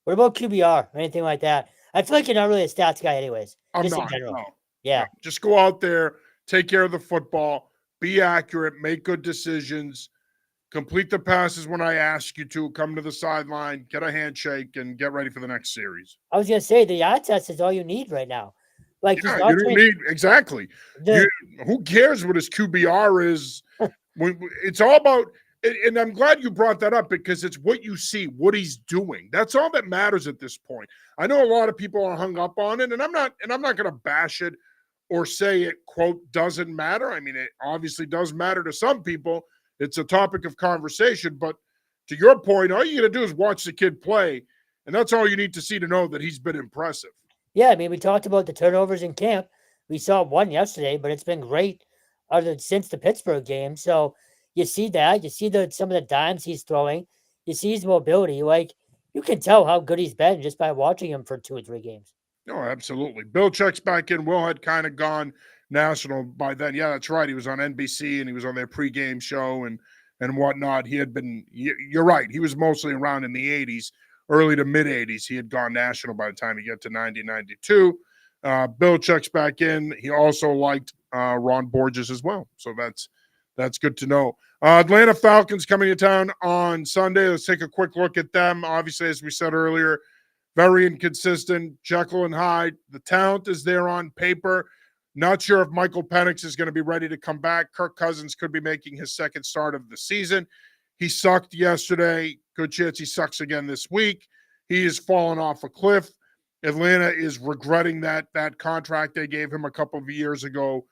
What about QBR or anything like that? I feel like you're not really a stats guy anyways. I'm just not. In general. No, yeah. No. Just go out there, take care of the football, be accurate, make good decisions, complete the passes when I ask you to, come to the sideline, get a handshake, and get ready for the next series. I was going to say the eye test is all you need right now. Like, yeah, you don't need exactly. Who cares what his QBR is? It's all about. And I'm glad you brought that up because it's what you see, what he's doing. That's all that matters at this point. I know a lot of people are hung up on it, and I'm not going to bash it or say it, quote, doesn't matter. I mean, it obviously does matter to some people. It's a topic of conversation. But to your point, all you got to do is watch the kid play, and that's all you need to see to know that he's been impressive. Yeah, I mean, we talked about the turnovers in camp. We saw one yesterday, but it's been great since the Pittsburgh game. So you see that. You see some of the dimes he's throwing. You see his mobility. Like, you can tell how good he's been just by watching him for 2 or 3 games. No, absolutely. Bill checks back in. Will had kind of gone national by then. Yeah, that's right. He was on NBC and he was on their pregame show and whatnot. He had been, you're right, he was mostly around in the 80s, early to mid 80s. He had gone national by the time he got to 90, 92. Bill checks back in. He also liked Ron Borges as well. So that's good to know. Atlanta Falcons coming to town on Sunday. Let's take a quick look at them. Obviously, as we said earlier, very inconsistent, Jekyll and Hyde. The talent is there on paper. Not sure if Michael Penix is going to be ready to come back. Kirk Cousins could be making his second start of the season. He sucked yesterday. Good chance he sucks again this week. He is falling off a cliff. Atlanta is regretting that contract they gave him a couple of years ago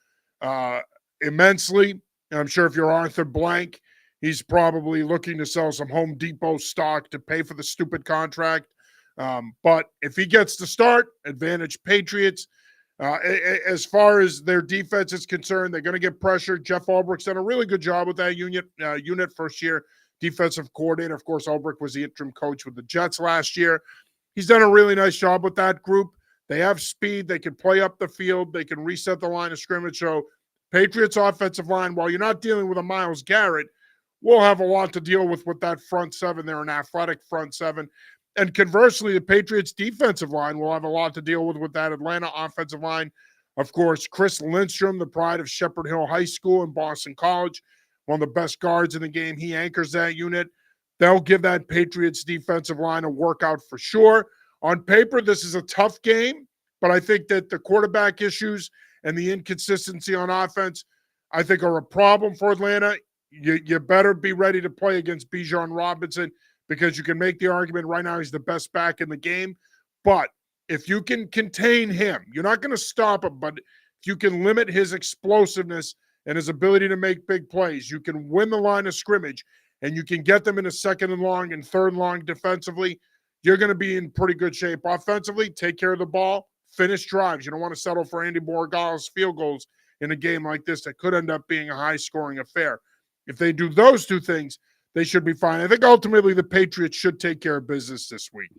immensely. And I'm sure if you're Arthur Blank, he's probably looking to sell some Home Depot stock to pay for the stupid contract. But if he gets to start, advantage Patriots. As far as their defense is concerned, they're going to get pressure. Jeff Ulbricht's done a really good job with that unit first-year defensive coordinator. Of course, Ulbricht was the interim coach with the Jets last year. He's done a really nice job with that group. They have speed. They can play up the field. They can reset the line of scrimmage. So Patriots offensive line, while you're not dealing with a Myles Garrett, will have a lot to deal with that front seven. They're an athletic front seven. And conversely, the Patriots defensive line will have a lot to deal with that Atlanta offensive line. Of course, Chris Lindstrom, the pride of Shepherd Hill High School and Boston College, one of the best guards in the game. He anchors that unit. They'll give that Patriots defensive line a workout for sure. On paper, this is a tough game, but I think that the quarterback issues and the inconsistency on offense, I think, are a problem for Atlanta. You better be ready to play against Bijan Robinson because you can make the argument right now he's the best back in the game. But if you can contain him, you're not going to stop him, but if you can limit his explosiveness and his ability to make big plays, you can win the line of scrimmage and you can get them in a second and long and third and long defensively, you're going to be in pretty good shape. Offensively, take care of the ball, finish drives. You don't want to settle for Andy Borregales field goals in a game like this that could end up being a high-scoring affair. If they do those two things, they should be fine. I think ultimately the Patriots should take care of business this week.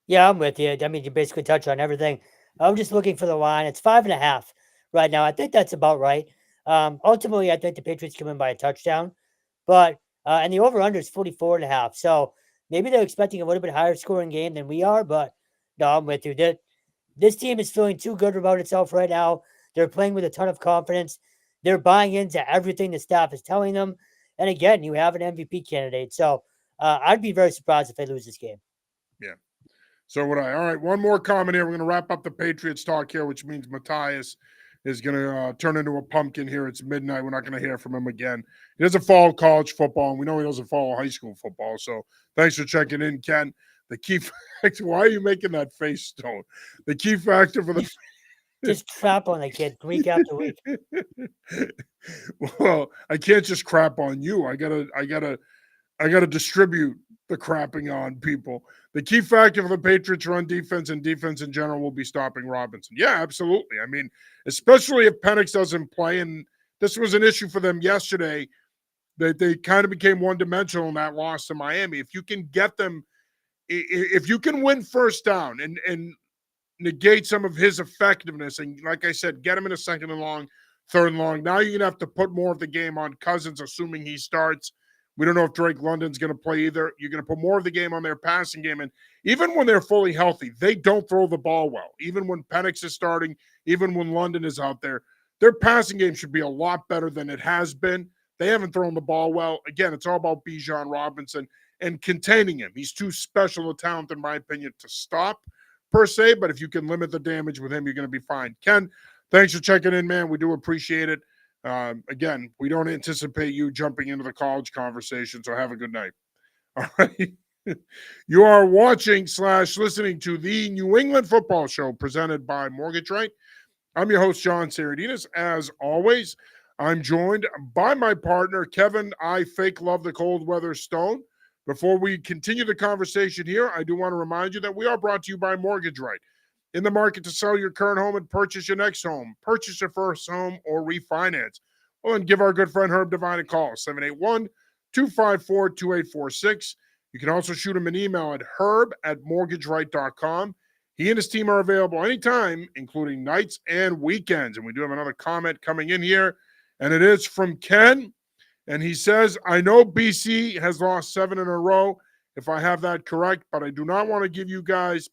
Yeah, I'm with you. I mean, you basically touch on everything. I'm just looking for the line. It's 5.5 right now. I think that's about right. Ultimately, I think the Patriots come in by a touchdown, but and the over/under is 44.5. So maybe they're expecting a little bit higher scoring game than we are. But no, I'm with you. This team is feeling too good about itself right now. They're playing with a ton of confidence. They're buying into everything the staff is telling them. And again, you have an MVP candidate. So I'd be very surprised if they lose this game. Yeah. So would I. All right, one more comment here. We're going to wrap up the Patriots talk here, which means Matthias is going to turn into a pumpkin here. It's midnight. We're not going to hear from him again. He doesn't follow college football, and we know he doesn't follow high school football. So thanks for checking in, Ken. The key factor, why are you making that face, Stone? The key factor for the just crap on the kid week after week. Well, I can't just crap on you. I gotta distribute the crapping on people. The key factor for the Patriots run defense and defense in general will be stopping Robinson. Yeah, absolutely. I mean, especially if Penix doesn't play, and this was an issue for them yesterday, that they kind of became one-dimensional in that loss to Miami. If you can get them, if you can win first down and negate some of his effectiveness, and like I said, get him in a second and long, third and long, now you're going to have to put more of the game on Cousins, assuming he starts. We don't know if Drake London's going to play either. You're going to put more of the game on their passing game. And even when they're fully healthy, they don't throw the ball well. Even when Penix is starting, even when London is out there, their passing game should be a lot better than it has been. They haven't thrown the ball well. Again, it's all about Bijan Robinson and containing him. He's too special a talent, in my opinion, to stop per se. But if you can limit the damage with him, you're going to be fine. Ken, thanks for checking in, man. We do appreciate it. Again, we don't anticipate you jumping into the college conversation, so have a good night. All right. You are watching / listening to the New England Football Show presented by Mortgage Right. I'm your host, John Sarianides. As always, I'm joined by my partner, Kevin I Fake Love the Cold Weather Stone. Before we continue the conversation here, I do want to remind you that we are brought to you by Mortgage Right. In the market to sell your current home and purchase your next home, purchase your first home, or refinance. Well, and give our good friend Herb Devine a call, 781-254-2846. You can also shoot him an email at herb@mortgageright.com. He and his team are available anytime, including nights and weekends. And we do have another comment coming in here, and it is from Ken. And he says, I know BC has lost 7 in a row, if I have that correct, but I do want to give you guys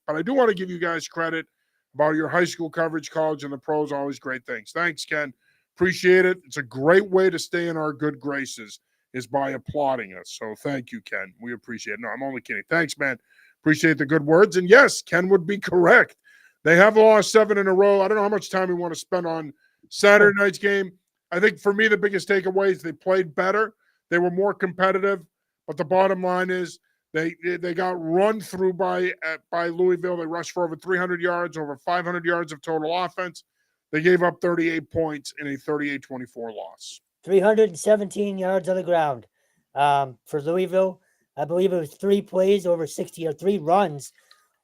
credit about your high school coverage, college, and the pros. Always great things. Thanks, Ken. Appreciate it. It's a great way to stay in our good graces is by applauding us. So thank you, Ken. We appreciate it. No, I'm only kidding. Thanks, man. Appreciate the good words. And yes, Ken would be correct. They have lost 7 in a row. I don't know how much time we want to spend on Saturday night's game. I think for me, the biggest takeaway is they played better. They were more competitive. But the bottom line is they got run through by Louisville. They rushed for over 300 yards, over 500 yards of total offense. They gave up 38 points in a 38-24 loss. 317 yards on the ground for Louisville. I believe it was 3 plays over 60 or 3 runs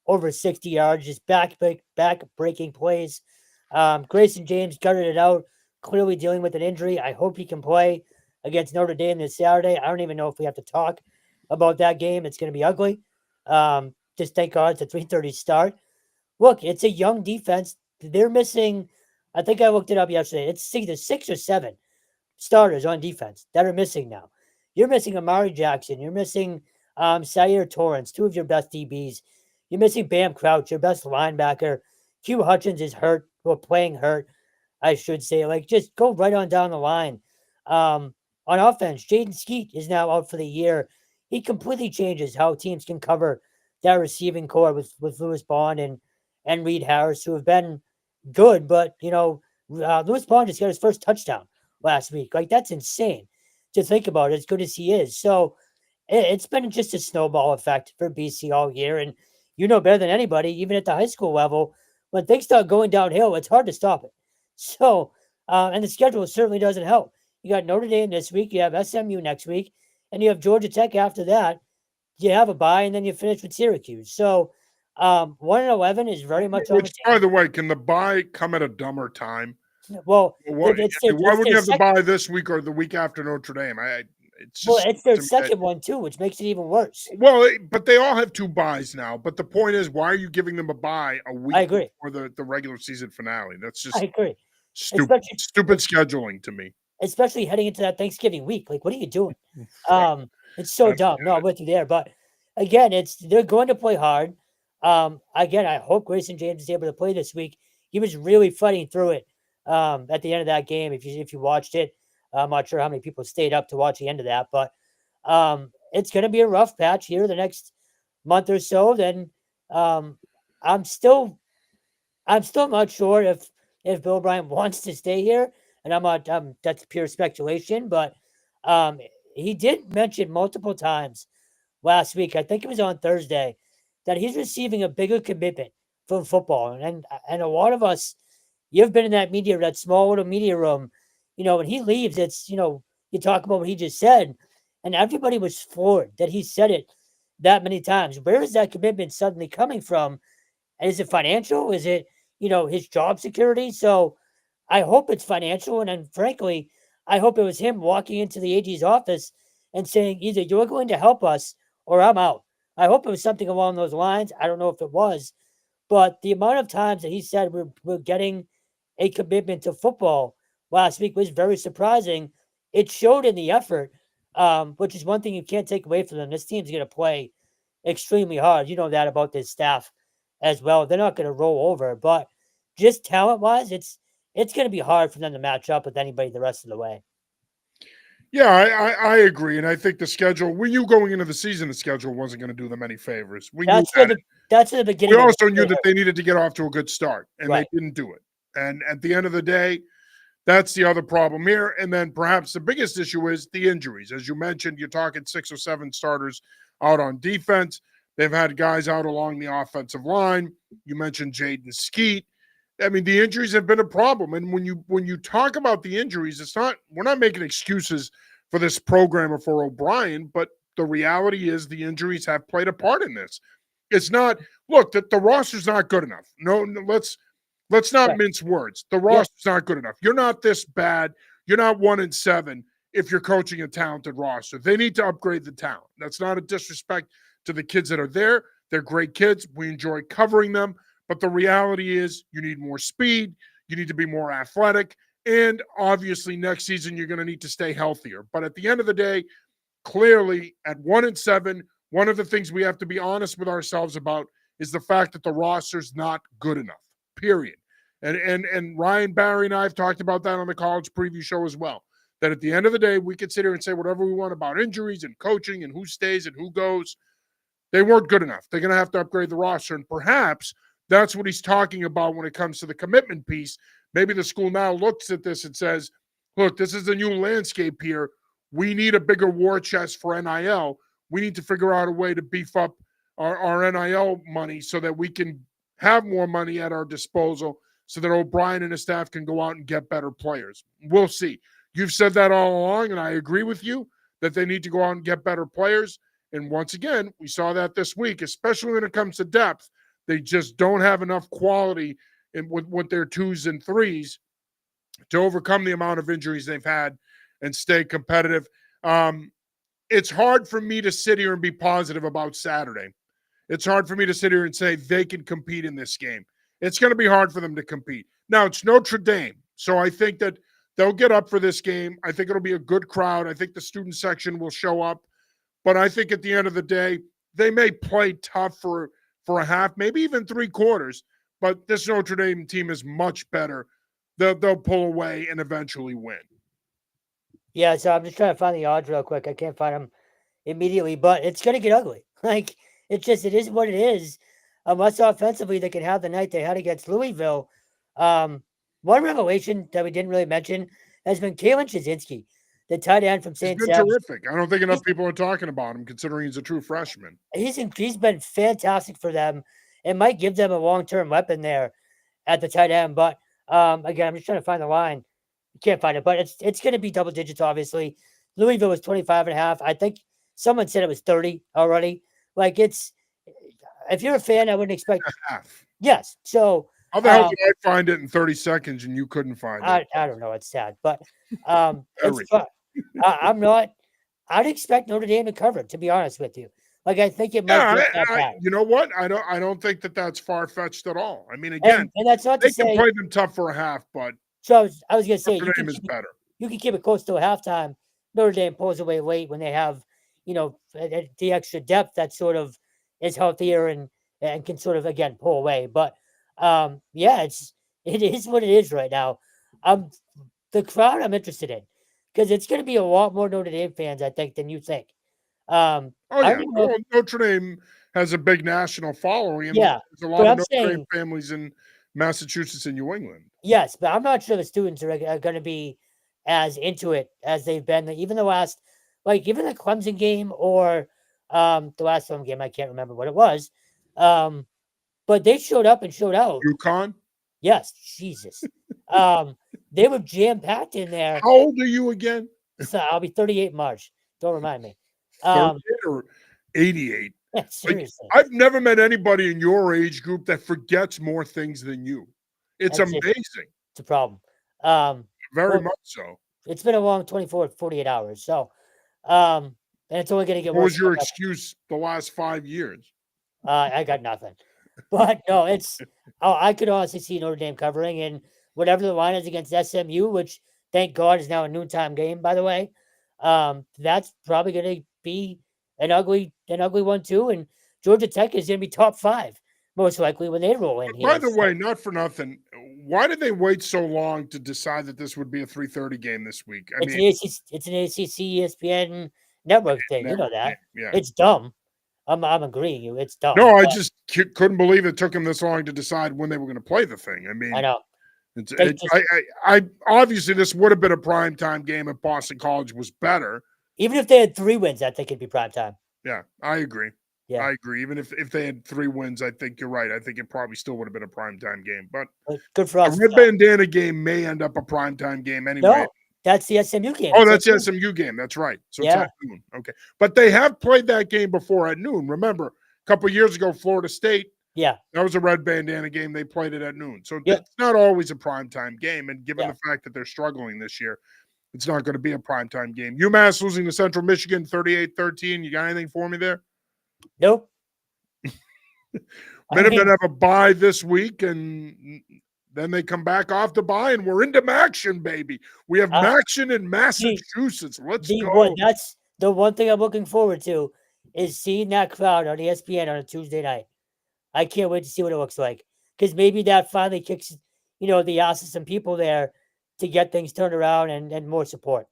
over 60 yards, just back-breaking plays. Grayson James gutted it out, clearly dealing with an injury. I hope he can play against Notre Dame this Saturday. I don't even know if we have to talk about that game. It's going to be ugly. Just thank God it's a 3:30 start. Look, it's a young defense. They're missing, I think I looked it up yesterday. It's either 6 or 7 starters on defense that are missing now. You're missing Amari Jackson. You're missing Sayer Torrance, 2 of your best DBs. You're missing Bam Crouch, your best linebacker. Q Hutchins is hurt, or playing hurt, I should say. Like, just go right on down the line. on offense, Jaden Skeet is now out for the year. He completely changes how teams can cover that receiving core with Lewis Bond and Reed Harris, who have been good. But, Lewis Bond just got his first touchdown last week. Like, that's insane to think about, as good as he is. So it's been just a snowball effect for BC all year. And you know better than anybody, even at the high school level, when things start going downhill, it's hard to stop it. So, and the schedule certainly doesn't help. You got Notre Dame this week, you have SMU next week, and you have Georgia Tech after that. You have a bye, and then you finish with Syracuse. So, 1-11 is very much on the Which, by the table. way, can the bye come at a dumber time? Well, What, why it's wouldn't you their have the second. bye this week or the week after Notre Dame? It's Well, just it's their to me, second one too, which makes it even worse. well, but they all have 2 buys now. But the point is, why are you giving them a bye a I week agree. before the regular season finale? That's I just agree. stupid, Especially, stupid scheduling to me. especially heading into that Thanksgiving week. Like, what are you doing? Fuck, It's so I don't dumb. get No, I'm with you there. But again, they're going to play hard. Again, I hope Grayson James is able to play this week. He was really fighting through it at the end of that game. If you watched it, I'm not sure how many people stayed up to watch the end of that, but it's going to be a rough patch here the next month or so. Then um, I'm still I'm still not sure if Bill Bryant wants to stay here, and I'm not. That's pure speculation, but um, he did mention multiple times last week. I think it was on Thursday that he's receiving a bigger commitment from football, and a lot of us, you've been in that small little media room. When he leaves, it's you talk about what he just said, and everybody was floored that he said it that many times. Where is that commitment suddenly coming from? Is it financial? Is it, his job security? So I hope it's financial. And then, frankly, I hope it was him walking into the AG's office and saying, either you're going to help us or I'm out. I hope it was something along those lines. I don't know if it was, but the amount of times that he said we're getting a commitment to football last week was very surprising. It showed in the effort, which is one thing you can't take away from them. This team's going to play extremely hard. You know that about this staff as well. They're not going to roll over, but just talent wise, it's going to be hard for them to match up with anybody the rest of the way. Yeah, I agree, and I think the schedule. We knew going into the season, the schedule wasn't going to do them any favors. We knew That's for that. the We beginning of also it. knew that they needed to get off to a good start, and they Right. didn't do it. And at the end of the day, that's the other problem here. And then perhaps the biggest issue is the injuries. As you mentioned, you're talking 6 or 7 starters out on defense. They've had guys out along the offensive line. You mentioned Jaden Skeet. I mean, the injuries have been a problem. And when you talk about the injuries, we're not making excuses for this program or for O'Brien, but the reality is the injuries have played a part in this. It's not look that the roster's not good enough. No, let's not Right. mince words. The Yeah. roster's not good enough. You're not this bad. You're not 1-7 if you're coaching a talented roster. They need to upgrade the talent. That's not a disrespect to the kids that are there. They're great kids. We enjoy covering them. But the reality is you need more speed. You need to be more athletic. And obviously, next season, you're going to need to stay healthier. But at the end of the day, clearly at 1-7, one of the things we have to be honest with ourselves about is the fact that the roster's not good enough. Period. And Ryan Barry and I have talked about that on the college preview show as well. That at the end of the day, we could sit here and say whatever we want about injuries and coaching and who stays and who goes. They weren't good enough. They're going to have to upgrade the roster. And perhaps that's what he's talking about when it comes to the commitment piece. Maybe the school now looks at this and says, look, this is the new landscape here. We need a bigger war chest for NIL. We need to figure out a way to beef up our NIL money so that we can have more money at our disposal so that O'Brien and his staff can go out and get better players. We'll see. You've said that all along, and I agree with you that they need to go out and get better players. And once again, we saw that this week, especially when it comes to depth. They just don't have enough quality with their 2s and 3s to overcome the amount of injuries they've had and stay competitive. It's hard for me to sit here and be positive about Saturday. It's hard for me to sit here and say they can compete in this game. It's going to be hard for them to compete. Now, it's Notre Dame, so I think that they'll get up for this game. I think it'll be a good crowd. I think the student section will show up. But I think at the end of the day, they may play tough for a half, maybe even 3/4. But this Notre Dame team is much better. They'll pull away and eventually win. Yeah, so I'm just trying to find the odds real quick. I can't find them immediately, but it's going to get ugly. Like, it is what it is. Unless offensively they can have the night they had against Louisville. Um, One revelation that we didn't really mention has been Kalen Shazinski, the tight end from He's St. been Sab's. terrific. I don't think He's, enough people are talking about him, considering he's a true freshman. he's been fantastic for them. It might give them a long-term weapon there at the tight end. But again, I'm just trying to find the line. Can't find it, but it's going to be double digits, obviously. Louisville was 25.5. I think someone said it was 30 already. Like, if you're a fan, I wouldn't expect. Half. Yes. So How the hell did I find it in 30 seconds and you couldn't find it? I don't know. It's sad, but it's Very. fun. I'm not. I'd expect Notre Dame to cover it, to be honest with you. Like, I think it might Yeah, get that bad. you know what? I don't think that that's far fetched at all. I mean, again, And that's not to they can say. play them tough for a half, but So I was going to say Notre Dame is better. you can keep it close to a halftime. Notre Dame pulls away late when they have, the extra depth that sort of is healthier and can sort of again pull away. But yeah, it is what it is right now. The crowd I'm interested in because it's going to be a lot more Notre Dame fans, I think, than you think. Oh I yeah, don't know. well, Notre Dame has a big national following, and Yeah, there's a but lot of I'm Notre Dame saying families in Massachusetts and New England. yes, but I'm not sure the students are going to be as into it as they've been. Even the last, like even the Clemson game or the last home game, I can't remember what it was. But they showed up and showed out. UConn. Yes, Jesus. They were jam packed in there. How old are you again? So I'll be 38 in March. Don't remind me. 38 or 88? Like, Seriously, I've never met anybody in your age group that forgets more things than you. It's it's amazing. it's a problem. Um, Very well, much so. it's been a long 24, 48 hours. So, and it's only going to get What worse. was your excuse the last 5 years? I got nothing. But no, I could honestly see Notre Dame covering, and whatever the line is against SMU, which thank God is now a noontime game, by the way. That's probably going to be an ugly one too. And Georgia Tech is going to be top 5 most likely when they roll in By here. the way, not for nothing, why did they wait so long to decide that this would be a 3:30 game this week? I mean, It's an ACC ESPN network thing. You know that. yeah. It's dumb. I'm agreeing you. It's dumb. No, I just couldn't believe it took them this long to decide when they were going to play the thing. I mean, I know. I obviously this would have been a primetime game if Boston College was better. Even if they had 3 wins, I think it'd be prime time. Yeah, I agree. Yeah. I agree. Even if they had 3 wins, I think you're right. I think it probably still would have been a primetime game. But good for us. A red bandana game may end up a primetime game anyway. No, that's the SMU game. Oh, that's the SMU game. That's right. So it's at noon. Okay. But they have played that game before at noon. Remember, a couple of years ago, Florida State. Yeah. That was a red bandana game. They played it at noon. So it's not always a primetime game. And given the fact that they're struggling this year, it's not going to be a primetime game. UMass losing to Central Michigan 38-13. You got anything for me there? Nope. Minutemen have a bye this week, and then they come back off the bye, and we're into Maction, baby. We have Maction in Massachusetts. Let's go. That's the one thing I'm looking forward to is seeing that crowd on ESPN on a Tuesday night. I can't wait to see what it looks like because maybe that finally kicks, the ass of some people there to get things turned around and more support.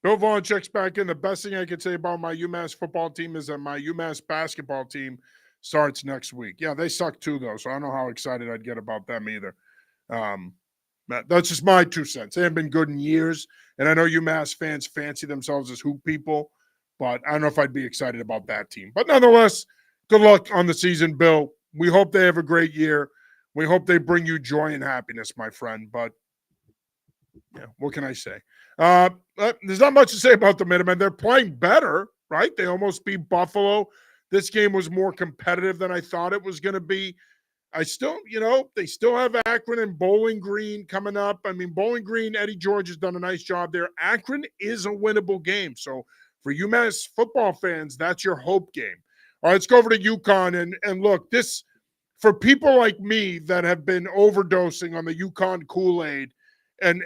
Bill Vaughn checks back in. The best thing I could say about my UMass football team is that my UMass basketball team starts next week. Yeah, they suck too, though, so I don't know how excited I'd get about them either. That's just my 2 cents. They haven't been good in years, and I know UMass fans fancy themselves as hoop people, but I don't know if I'd be excited about that team. But nonetheless, good luck on the season, Bill. We hope they have a great year. We hope they bring you joy and happiness, my friend. But yeah, what can I say? There's not much to say about the Minutemen. They're playing better, right? They almost beat Buffalo. This game was more competitive than I thought it was going to be. I still, they still have Akron and Bowling Green coming up. I mean, Bowling Green, Eddie George has done a nice job there. Akron is a winnable game. So for UMass football fans, that's your hope game. All right, let's go over to UConn. And look, this, for people like me that have been overdosing on the UConn Kool-Aid and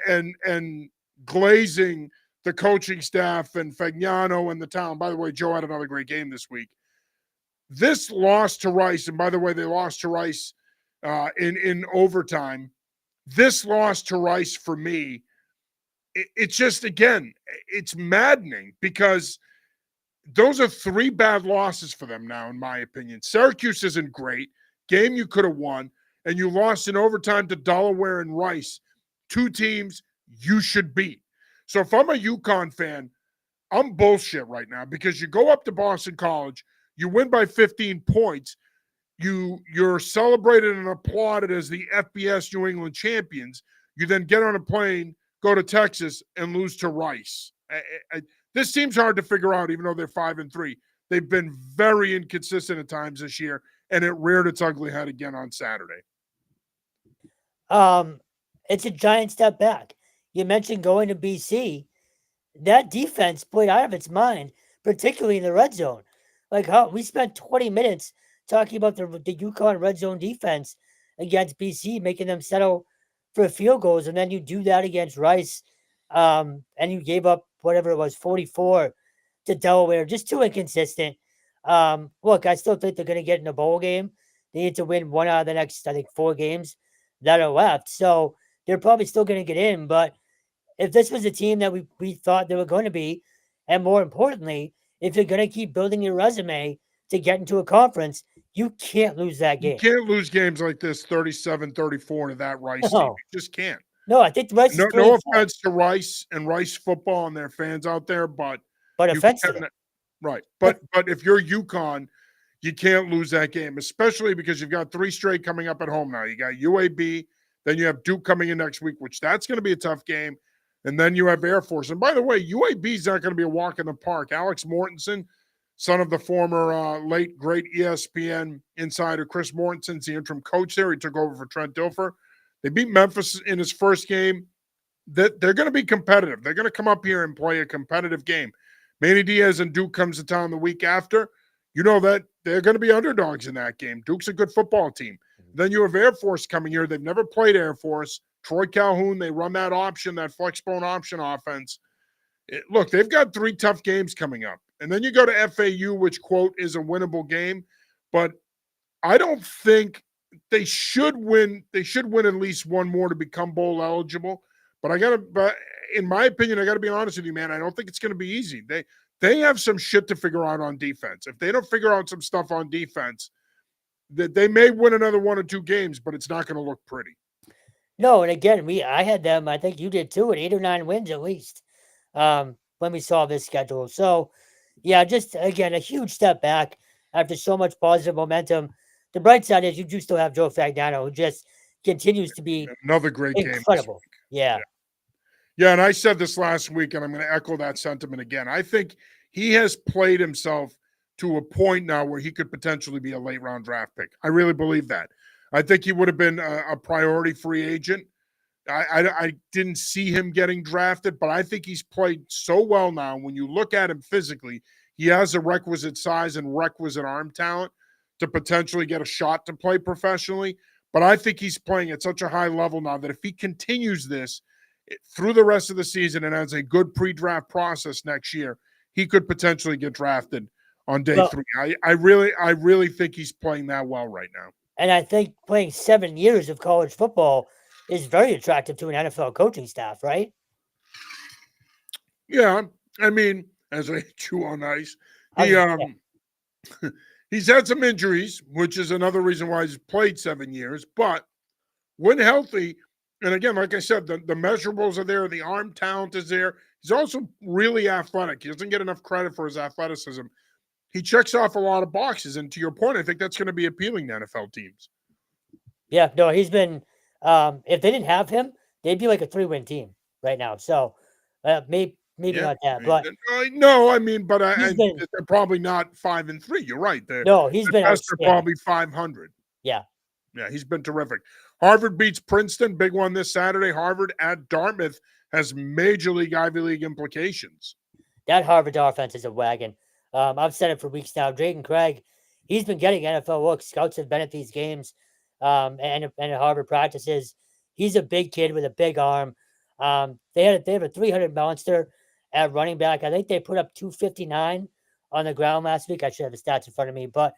glazing the coaching staff and Fagnano and the town. By the way, Joe had another great game this week. This loss to Rice, and by the way, they lost to Rice in overtime. This loss to Rice for me it's just, again, it's maddening because those are 3 bad losses for them now, in my opinion. Syracuse isn't great. Game you could have won, and you lost in overtime to Delaware and Rice, 2 teams you should beat. So if I'm a UConn fan, I'm bullshit right now because you go up to Boston College, you win by 15 points, you're celebrated and applauded as the FBS New England champions. You then get on a plane, go to Texas, and lose to Rice. This seems hard to figure out, even though they're 5-3. They've been very inconsistent at times this year, and it reared its ugly head again on Saturday. It's a giant step back. You mentioned going to BC. That defense played out of its mind, particularly in the red zone. Like how we spent 20 minutes talking about the UConn red zone defense against BC, making them settle for field goals, and then you do that against Rice, and you gave up whatever it was, 44 to Delaware, just too inconsistent. Look, I still think they're going to get in a bowl game. They need to win 1 out of the next, I think, 4 games that are left. So they're probably still going to get in, but if this was a team that we thought they were going to be, and more importantly, if you're going to keep building your resume to get into a conference, you can't lose that game. You can't lose games like this 37-34 to that Rice team. You just can't. No, I think Rice is no offense to Rice and Rice football and their fans out there, but offense to them. Right. But if you're UConn, you can't lose that game, especially because you've got 3 straight coming up at home now. You got UAB, then you have Duke coming in next week, which that's going to be a tough game. And then you have Air Force. And by the way, UAB is not going to be a walk in the park. Alex Mortensen, son of the former late, great ESPN insider Chris Mortensen's the interim coach there. He took over for Trent Dilfer. They beat Memphis in his first game. They're going to be competitive. They're going to come up here and play a competitive game. Manny Diaz and Duke comes to town the week after. You know that they're going to be underdogs in that game. Duke's a good football team. Then you have Air Force coming here. They've never played Air Force. Troy Calhoun, they run that option, that flex bone option offense. Look, they've got 3 tough games coming up. And then you go to FAU, which, quote, is a winnable game. But I don't think they should win. They should win at least 1 more to become bowl eligible. But in my opinion, I got to be honest with you, man, I don't think it's going to be easy. They have some shit to figure out on defense. If they don't figure out some stuff on defense, that they may win another 1 or 2 games, but it's not going to look pretty. No, and again, I had them, I think you did too, at 8 or 9 wins at least, when we saw this schedule. So, yeah, just, again, a huge step back after so much positive momentum. The bright side is you do still have Joe Fagnano, who just continues to be another great incredible. Game. Yeah, and I said this last week, and I'm going to echo that sentiment again. I think he has played himself to a point now where he could potentially be a late-round draft pick. I really believe that. I think he would have been a priority free agent. I didn't see him getting drafted, but I think he's played so well now. When you look at him physically, he has a requisite size and requisite arm talent to potentially get a shot to play professionally. But I think he's playing at such a high level now that if he continues this through the rest of the season and has a good pre-draft process next year, he could potentially get drafted on day 3. I really think he's playing that well right now. And I think playing 7 years of college football is very attractive to an NFL coaching staff, right? Yeah. I mean, as I chew on ice, he's had some injuries, which is another reason why he's played 7 years. But when healthy, and again, like I said, the measurables are there. The arm talent is there. He's also really athletic. He doesn't get enough credit for his athleticism. He checks off a lot of boxes. And to your point, I think that's going to be appealing to NFL teams. Yeah, no, he's been if they didn't have him, they'd be like a 3-win team right now. So maybe not that, but no, I mean, but they're probably not 5-3. You're right. He's been best are probably 500. Yeah, he's been terrific. Harvard beats Princeton, big one this Saturday. Harvard at Dartmouth has major league Ivy League implications. That Harvard offense is a wagon. I've said it for weeks now. Drayden Craig, he's been getting NFL looks. Scouts have been at these games and at Harvard practices. He's a big kid with a big arm. They have a 300 monster at running back. I think they put up 259 on the ground last week. I should have the stats in front of me, but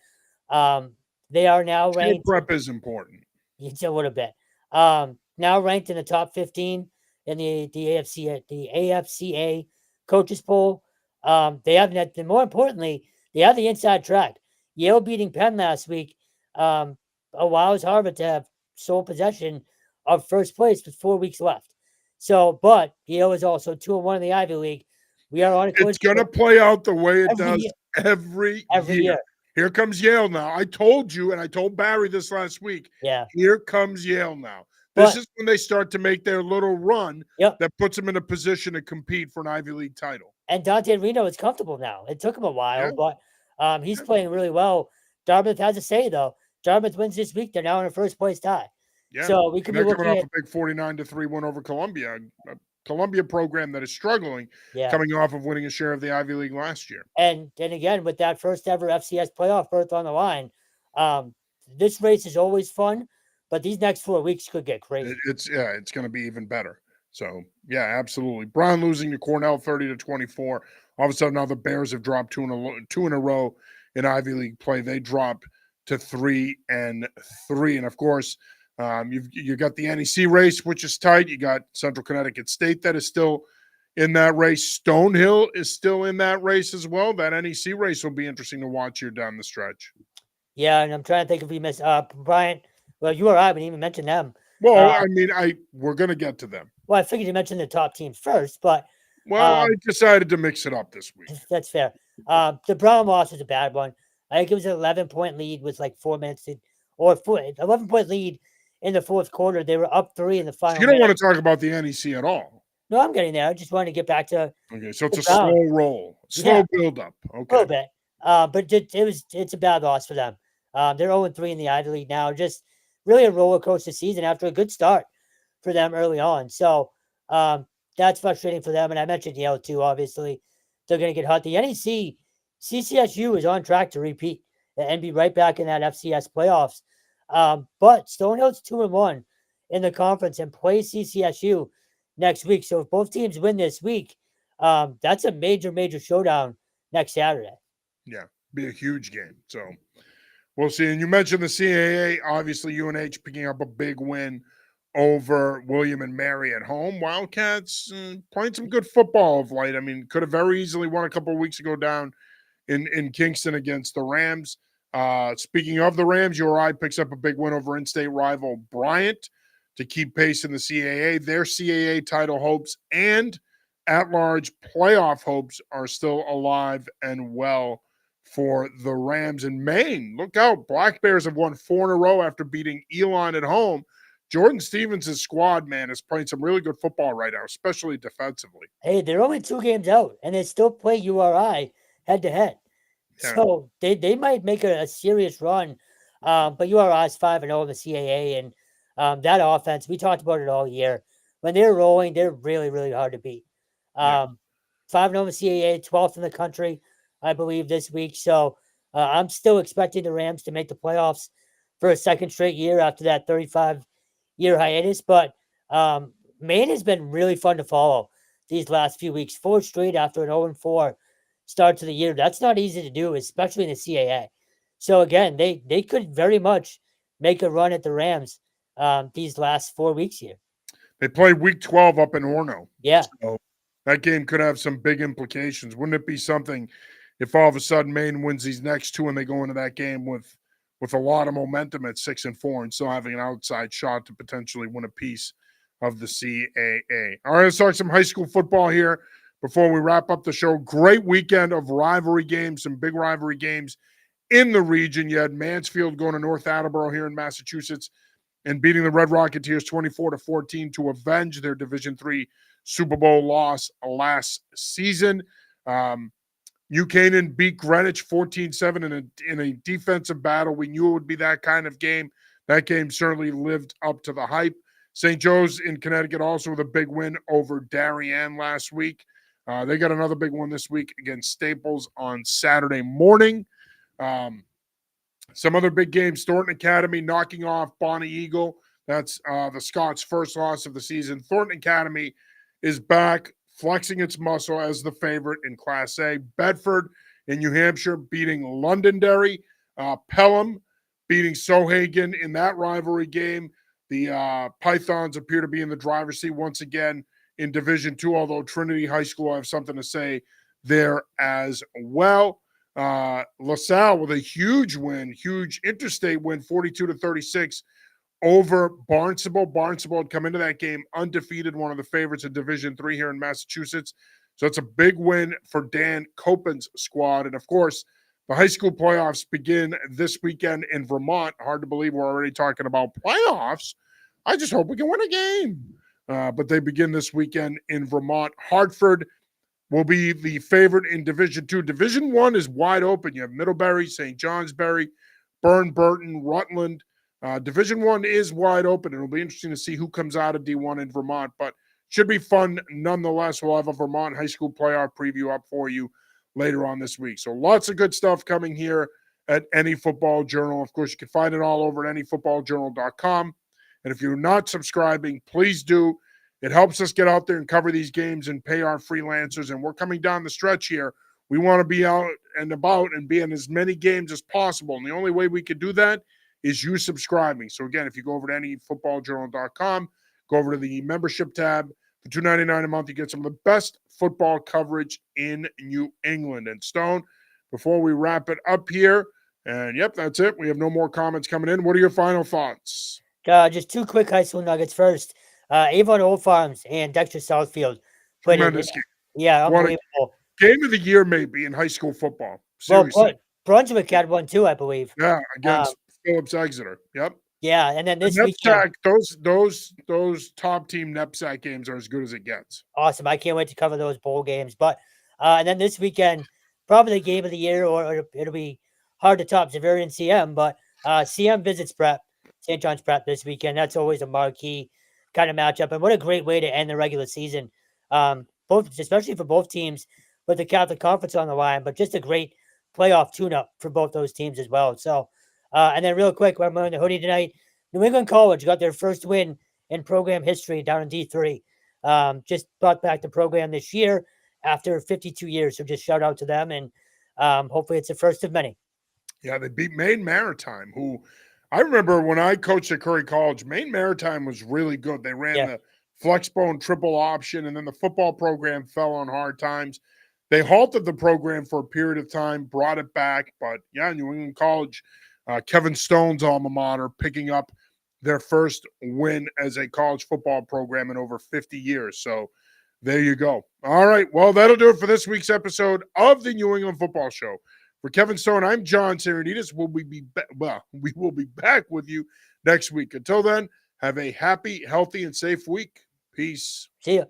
they are now ranked. Prep is important. It's a little bit. Now ranked in the top 15 in the AFCA coaches poll. They have net. More importantly, they have the inside track. Yale beating Penn last week allows Harvard to have sole possession of first place with 4 weeks left. So, but Yale is also 2-1 in the Ivy League. We are on a It's going to play out the way it does every year. Here comes Yale now. I told you, and I told Barry this last week. Yeah. Here comes Yale now. This is when they start to make their little run that puts them in a position to compete for an Ivy League title. And Dante Reno is comfortable now. It took him a while, but he's playing really well. Dartmouth has a say, though. Dartmouth wins this week. They're now in a first-place tie. Yeah. So we could be looking coming off a big 49-3 win over Columbia. A Columbia program that is struggling, coming off of winning a share of the Ivy League last year. And again, with that first ever FCS playoff berth on the line, this race is always fun, but these next 4 weeks could get crazy. It's going to be even better. So, yeah, absolutely. Brown losing to Cornell 30-24. All of a sudden, now the Bears have dropped two in a row in Ivy League play. They drop to 3-3. And, of course, you got the NEC race, which is tight. You got Central Connecticut State that is still in that race. Stonehill is still in that race as well. That NEC race will be interesting to watch here down the stretch. Yeah, and I'm trying to think if we missed Bryant. Well, you or I didn't even mention them. Well, I mean, we're going to get to them. Well, I figured you mentioned the top teams first, but I decided to mix it up this week. That's fair. The Brown loss was a bad one. I think it was an 11-point lead with like 4 minutes 11-point lead in the fourth quarter. They were up 3 in the final. You don't want to talk about the NEC at all. No, I'm getting there. I just wanted to get back to. Okay, so it's a slow roll, slow build up. Okay, a little bit. But it's a bad loss for them. They're 0-3 in the Ivy League now. Just really a roller coaster season after a good start for them early on. So that's frustrating for them. And I mentioned Yale too. Obviously, they're going to get hot. The NEC CCSU is on track to repeat and be right back in that FCS playoffs. But Stonehill's 2-1 in the conference and plays CCSU next week. So if both teams win this week, that's a major showdown next Saturday. Yeah, be a huge game. So we'll see. And you mentioned the CAA. Obviously, UNH picking up a big win over William and Mary at home. Wildcats playing some good football of late. I mean, could have very easily won a couple of weeks ago down in Kingston against the Rams. Speaking of the Rams, URI picks up a big win over in-state rival Bryant to keep pace in the CAA. Their CAA title hopes and at-large playoff hopes are still alive and well for the Rams in Maine. Look out. Black Bears have won 4 in a row after beating Elon at home. Jordan Stevens' squad, man, is playing some really good football right now, especially defensively. Hey, they're only 2 games out, and they still play URI head-to-head. Yeah. So they might make a serious run. But URI is 5-0 in the CAA, and that offense, we talked about it all year. When they're rolling, they're really hard to beat. 5-0 in the CAA, 12th in the country, I believe, this week. So I'm still expecting the Rams to make the playoffs for a second straight year after that 35-year hiatus. But Maine has been really fun to follow these last few weeks. 4 straight after an 0-4 start to the year. That's not easy to do, especially in the CAA. So again, they could very much make a run at the Rams these last 4 weeks here. They play week 12 up in Orono. Yeah. So that game could have some big implications. Wouldn't it be something if all of a sudden Maine wins these next 2 and they go into that game with a lot of momentum at 6-4 and still having an outside shot to potentially win a piece of the CAA. All right, let's talk some high school football here before we wrap up the show. Great weekend of rivalry games, some big rivalry games in the region. You had Mansfield going to North Attleboro here in Massachusetts and beating the Red Rocketeers 24-14 to avenge their Division III Super Bowl loss last season. New Canaan beat Greenwich 14-7 in a defensive battle. We knew it would be that kind of game. That game certainly lived up to the hype. St. Joe's in Connecticut also with a big win over Darien last week. They got another big one this week against Staples on Saturday morning. Some other big games, Thornton Academy knocking off Bonnie Eagle. That's the Scots' first loss of the season. Thornton Academy is back, flexing its muscle as the favorite in Class A. Bedford in New Hampshire beating Londonderry. Pelham beating Sohagen in that rivalry game. The Pythons appear to be in the driver's seat once again in Division II, although Trinity High School, I have something to say there as well. LaSalle with a huge win, huge interstate win, 42-36 over Barnstable. Barnstable had come into that game undefeated, one of the favorites in Division III here in Massachusetts. So it's a big win for Dan Copen's squad. And of course, the high school playoffs begin this weekend in Vermont. Hard to believe we're already talking about playoffs. I just hope we can win a game. But they begin this weekend in Vermont. Hartford will be the favorite in Division II. Division I is wide open. You have Middlebury, St. Johnsbury, Burton, Rutland. Division I is wide open. It'll be interesting to see who comes out of D1 in Vermont, but should be fun nonetheless. We'll have a Vermont high school playoff preview up for you later on this week. So lots of good stuff coming here at Any Football Journal. Of course, you can find it all over at anyfootballjournal.com. And if you're not subscribing, please do. It helps us get out there and cover these games and pay our freelancers. And we're coming down the stretch here. We want to be out and about and be in as many games as possible. And the only way we can do that is you subscribing. So again, if you go over to anyfootballjournal.com, go over to the membership tab. For $2.99 a month, you get some of the best football coverage in New England. And Stone, before we wrap it up here, and yep, that's it. We have no more comments coming in. What are your final thoughts? Just two quick high school nuggets first. Avon Old Farms and Dexter Southfield played it. Tremendous game. Yeah, What a unbelievable. game of the year, maybe, in high school football. Seriously. Well, Brunswick had one too, I believe. Yeah, against Phillips Exeter. Yep. Yeah, and then this NEPSAC, weekend, those top team NEPSAC games are as good as it gets. awesome. I can't wait to cover those bowl games. But and then this weekend, probably the game of the year, or it'll be hard to top Xaverian CM. But CM visits Prep, St. John's Prep this weekend. That's always a marquee kind of matchup, and what a great way to end the regular season. Especially for both teams with the Catholic Conference on the line, but just a great playoff tune-up for both those teams as well. So. And then real quick, I'm wearing the hoodie tonight. New England College got their first win in program history down in D3. Just brought back the program this year after 52 years. So just shout out to them, and hopefully it's the first of many. Yeah, they beat Maine Maritime, who I remember when I coached at Curry College, Maine Maritime was really good. They ran the flexbone triple option, and then the football program fell on hard times. They halted the program for a period of time, brought it back. But, yeah, New England College – Kevin Stone's alma mater, picking up their first win as a college football program in over 50 years. So there you go. All right. Well, that'll do it for this week's episode of the New England Football Show. For Kevin Stone, I'm John Sarianides. We will be back with you next week. Until then, have a happy, healthy, and safe week. Peace. See ya.